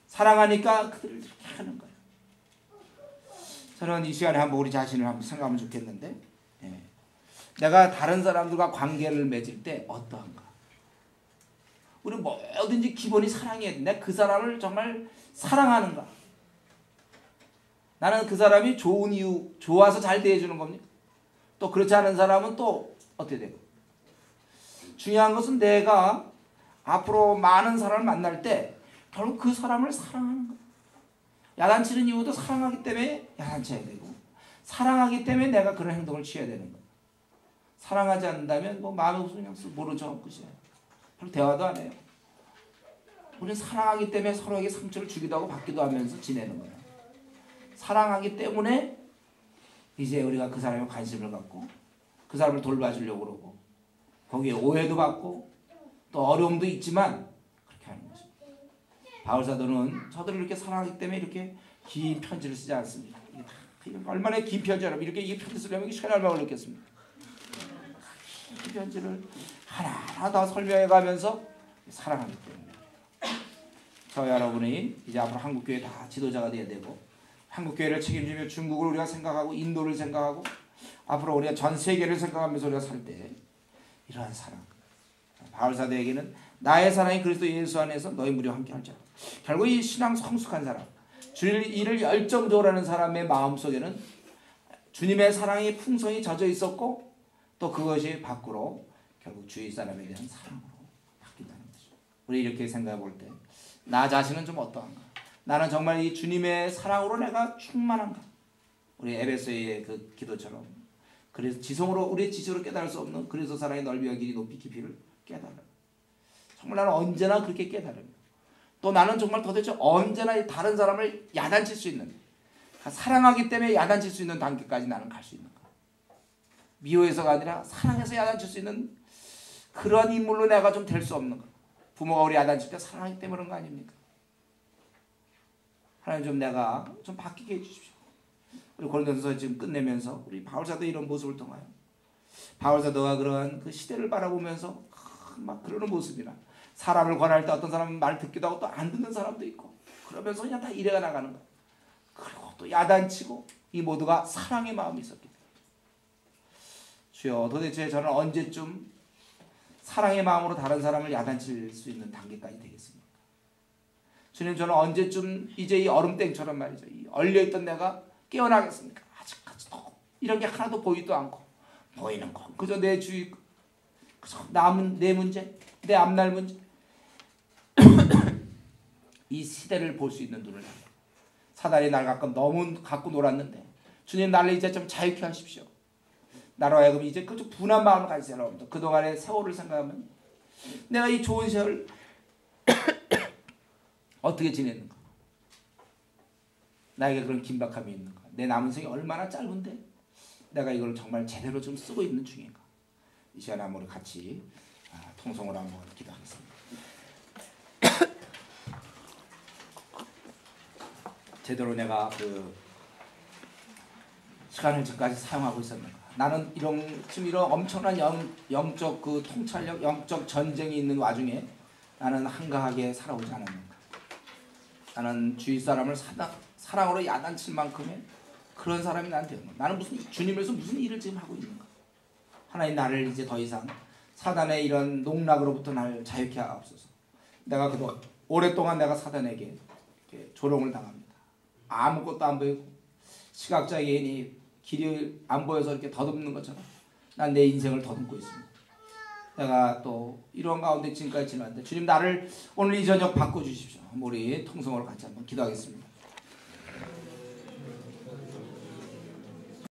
사랑하니까 그들을 이렇게 하는 거예요. 저는 이 시간에 한번 우리 자신을 한번 생각하면 좋겠는데, 내가 다른 사람들과 관계를 맺을 때 어떠한가? 우리 뭐든지 기본이 사랑이어야 돼. 내가 그 사람을 정말 사랑하는가? 나는 그 사람이 좋은 이유, 좋아서 잘 대해주는 겁니까? 또 그렇지 않은 사람은 또 어떻게 되고? 중요한 것은 내가 앞으로 많은 사람을 만날 때 결국 그 사람을 사랑하는 거야. 야단치는 이유도 사랑하기 때문에 야단쳐야 되고, 사랑하기 때문에 내가 그런 행동을 취해야 되는 거야. 사랑하지 않는다면 뭐 마음에 없으면 그냥 모르죠. 끝이에요. 별로 대화도 안 해요. 우리는 사랑하기 때문에 서로에게 상처를 주기도 하고 받기도 하면서 지내는 거야. 사랑하기 때문에 이제 우리가 그 사람에 관심을 갖고 그 사람을 돌봐주려고 그러고, 거기에 오해도 받고 또 어려움도 있지만 그렇게 하는 거죠. 바울 사도는 저들을 이렇게 사랑하기 때문에 이렇게 긴 편지를 쓰지 않습니다. 이게 얼마나 긴 편지, 여러분. 이렇게 이 편지 쓰려면 시간이 얼마나 걸렸겠습니까? 긴 편지를 하나하나 다 설명해 가면서 사랑하기 때문에. 저 여러분이 이제 앞으로 한국교회 다 지도자가 돼야 되고, 한국교회를 책임지며 중국을 우리가 생각하고 인도를 생각하고 앞으로 우리가 전 세계를 생각하면서 우리가 살 때 이러한 사랑, 바울 사도에게는 나의 사랑이 그리스도 예수 안에서 너희 무리와 함께 할지어다. 결국 이 신앙 성숙한 사람, 주일 일을 열정적으로 하는 사람의 마음속에는 주님의 사랑이 풍성히 젖어 있었고, 또 그것이 밖으로 결국 주위 사람에 대한 사랑으로 바뀐다는 거죠. 우리 이렇게 생각해 볼 때 나 자신은 좀 어떠한가? 나는 정말 이 주님의 사랑으로 내가 충만한가? 우리 에베소의 그 기도처럼, 그래서 지성으로, 우리의 지식으로 깨달을 수 없는 그래서 사랑의 넓이와 길이 높이 깊이를 깨달아. 정말 나는 언제나 그렇게 깨달으며, 또 나는 정말 도대체 언제나 다른 사람을 야단칠 수 있는, 사랑하기 때문에 야단칠 수 있는 단계까지 나는 갈 수 있는가? 미워해서가 아니라 사랑해서 야단칠 수 있는 그런 인물로 내가 좀 될 수 없는가? 부모가 우리 야단칠 때 사랑하기 때문에 그런 거 아닙니까? 하나님 좀 내가 좀 바뀌게 해주십시오. 우리 고린도전서 지금 끝내면서 우리 바울사도 이런 모습을 통하여, 바울사도가 그런 그 시대를 바라보면서 막 그러는 모습이나, 사람을 권할 때 어떤 사람은 말 듣기도 하고 또 안 듣는 사람도 있고, 그러면서 그냥 다 이래가 나가는 거야. 그리고 또 야단치고, 이 모두가 사랑의 마음이 있었기 때문에. 주여, 도대체 저는 언제쯤 사랑의 마음으로 다른 사람을 야단칠 수 있는 단계까지 되겠습니까? 주님, 저는 언제쯤 이제 이 얼음땡처럼 말이죠, 이 얼려있던 내가 깨어나겠습니까? 아직까지도 이런 게 하나도 보이도 않고, 보이는 건 그저 내 주위, 그저 내 문제, 내 앞날 문제. 이 시대를 볼 수 있는 눈을 달라. 사단이 날 너무 갖고 놀았는데, 주님 나를 이제 좀 자유케 하십시오. 나로 하여금 이제 그 분한 마음을 가지세요. 여러분들 그동안의 세월을 생각하면 내가 이 좋은 세월 어떻게 지냈는가? 나에게 그런 긴박함이 있는가? 내 남은 생이 얼마나 짧은데 내가 이걸 정말 제대로 좀 쓰고 있는 중인가? 이 시간에 한번 우리 같이 통성으로 한번 기도하겠습니다. 제대로 내가 그 시간을 지금까지 사용하고 있었는가? 나는 지금 이런 엄청난 영적 그 통찰력, 영적 전쟁이 있는 와중에 나는 한가하게 살아오지 않았는가? 나는 주위 사람을 사랑으로 야단칠 만큼의 그런 사람이 난 되는 거야. 나는 주님에서 무슨 일을 지금 하고 있는가? 하나님 나를 이제 더 이상 사단의 이런 농락으로부터 날 자유케 하옵소서. 내가 그동안 오랫동안 내가 사단에게 조롱을 당합니다. 아무것도 안 보이고 시각장애인이 길이 안 보여서 이렇게 더듬는 것처럼 난 내 인생을 더듬고 있습니다. 내가 또 이런 가운데 지금까지 지났는데 주님 나를 오늘 이 저녁 바꿔주십시오. 우리 통성으로 같이 한번 기도하겠습니다.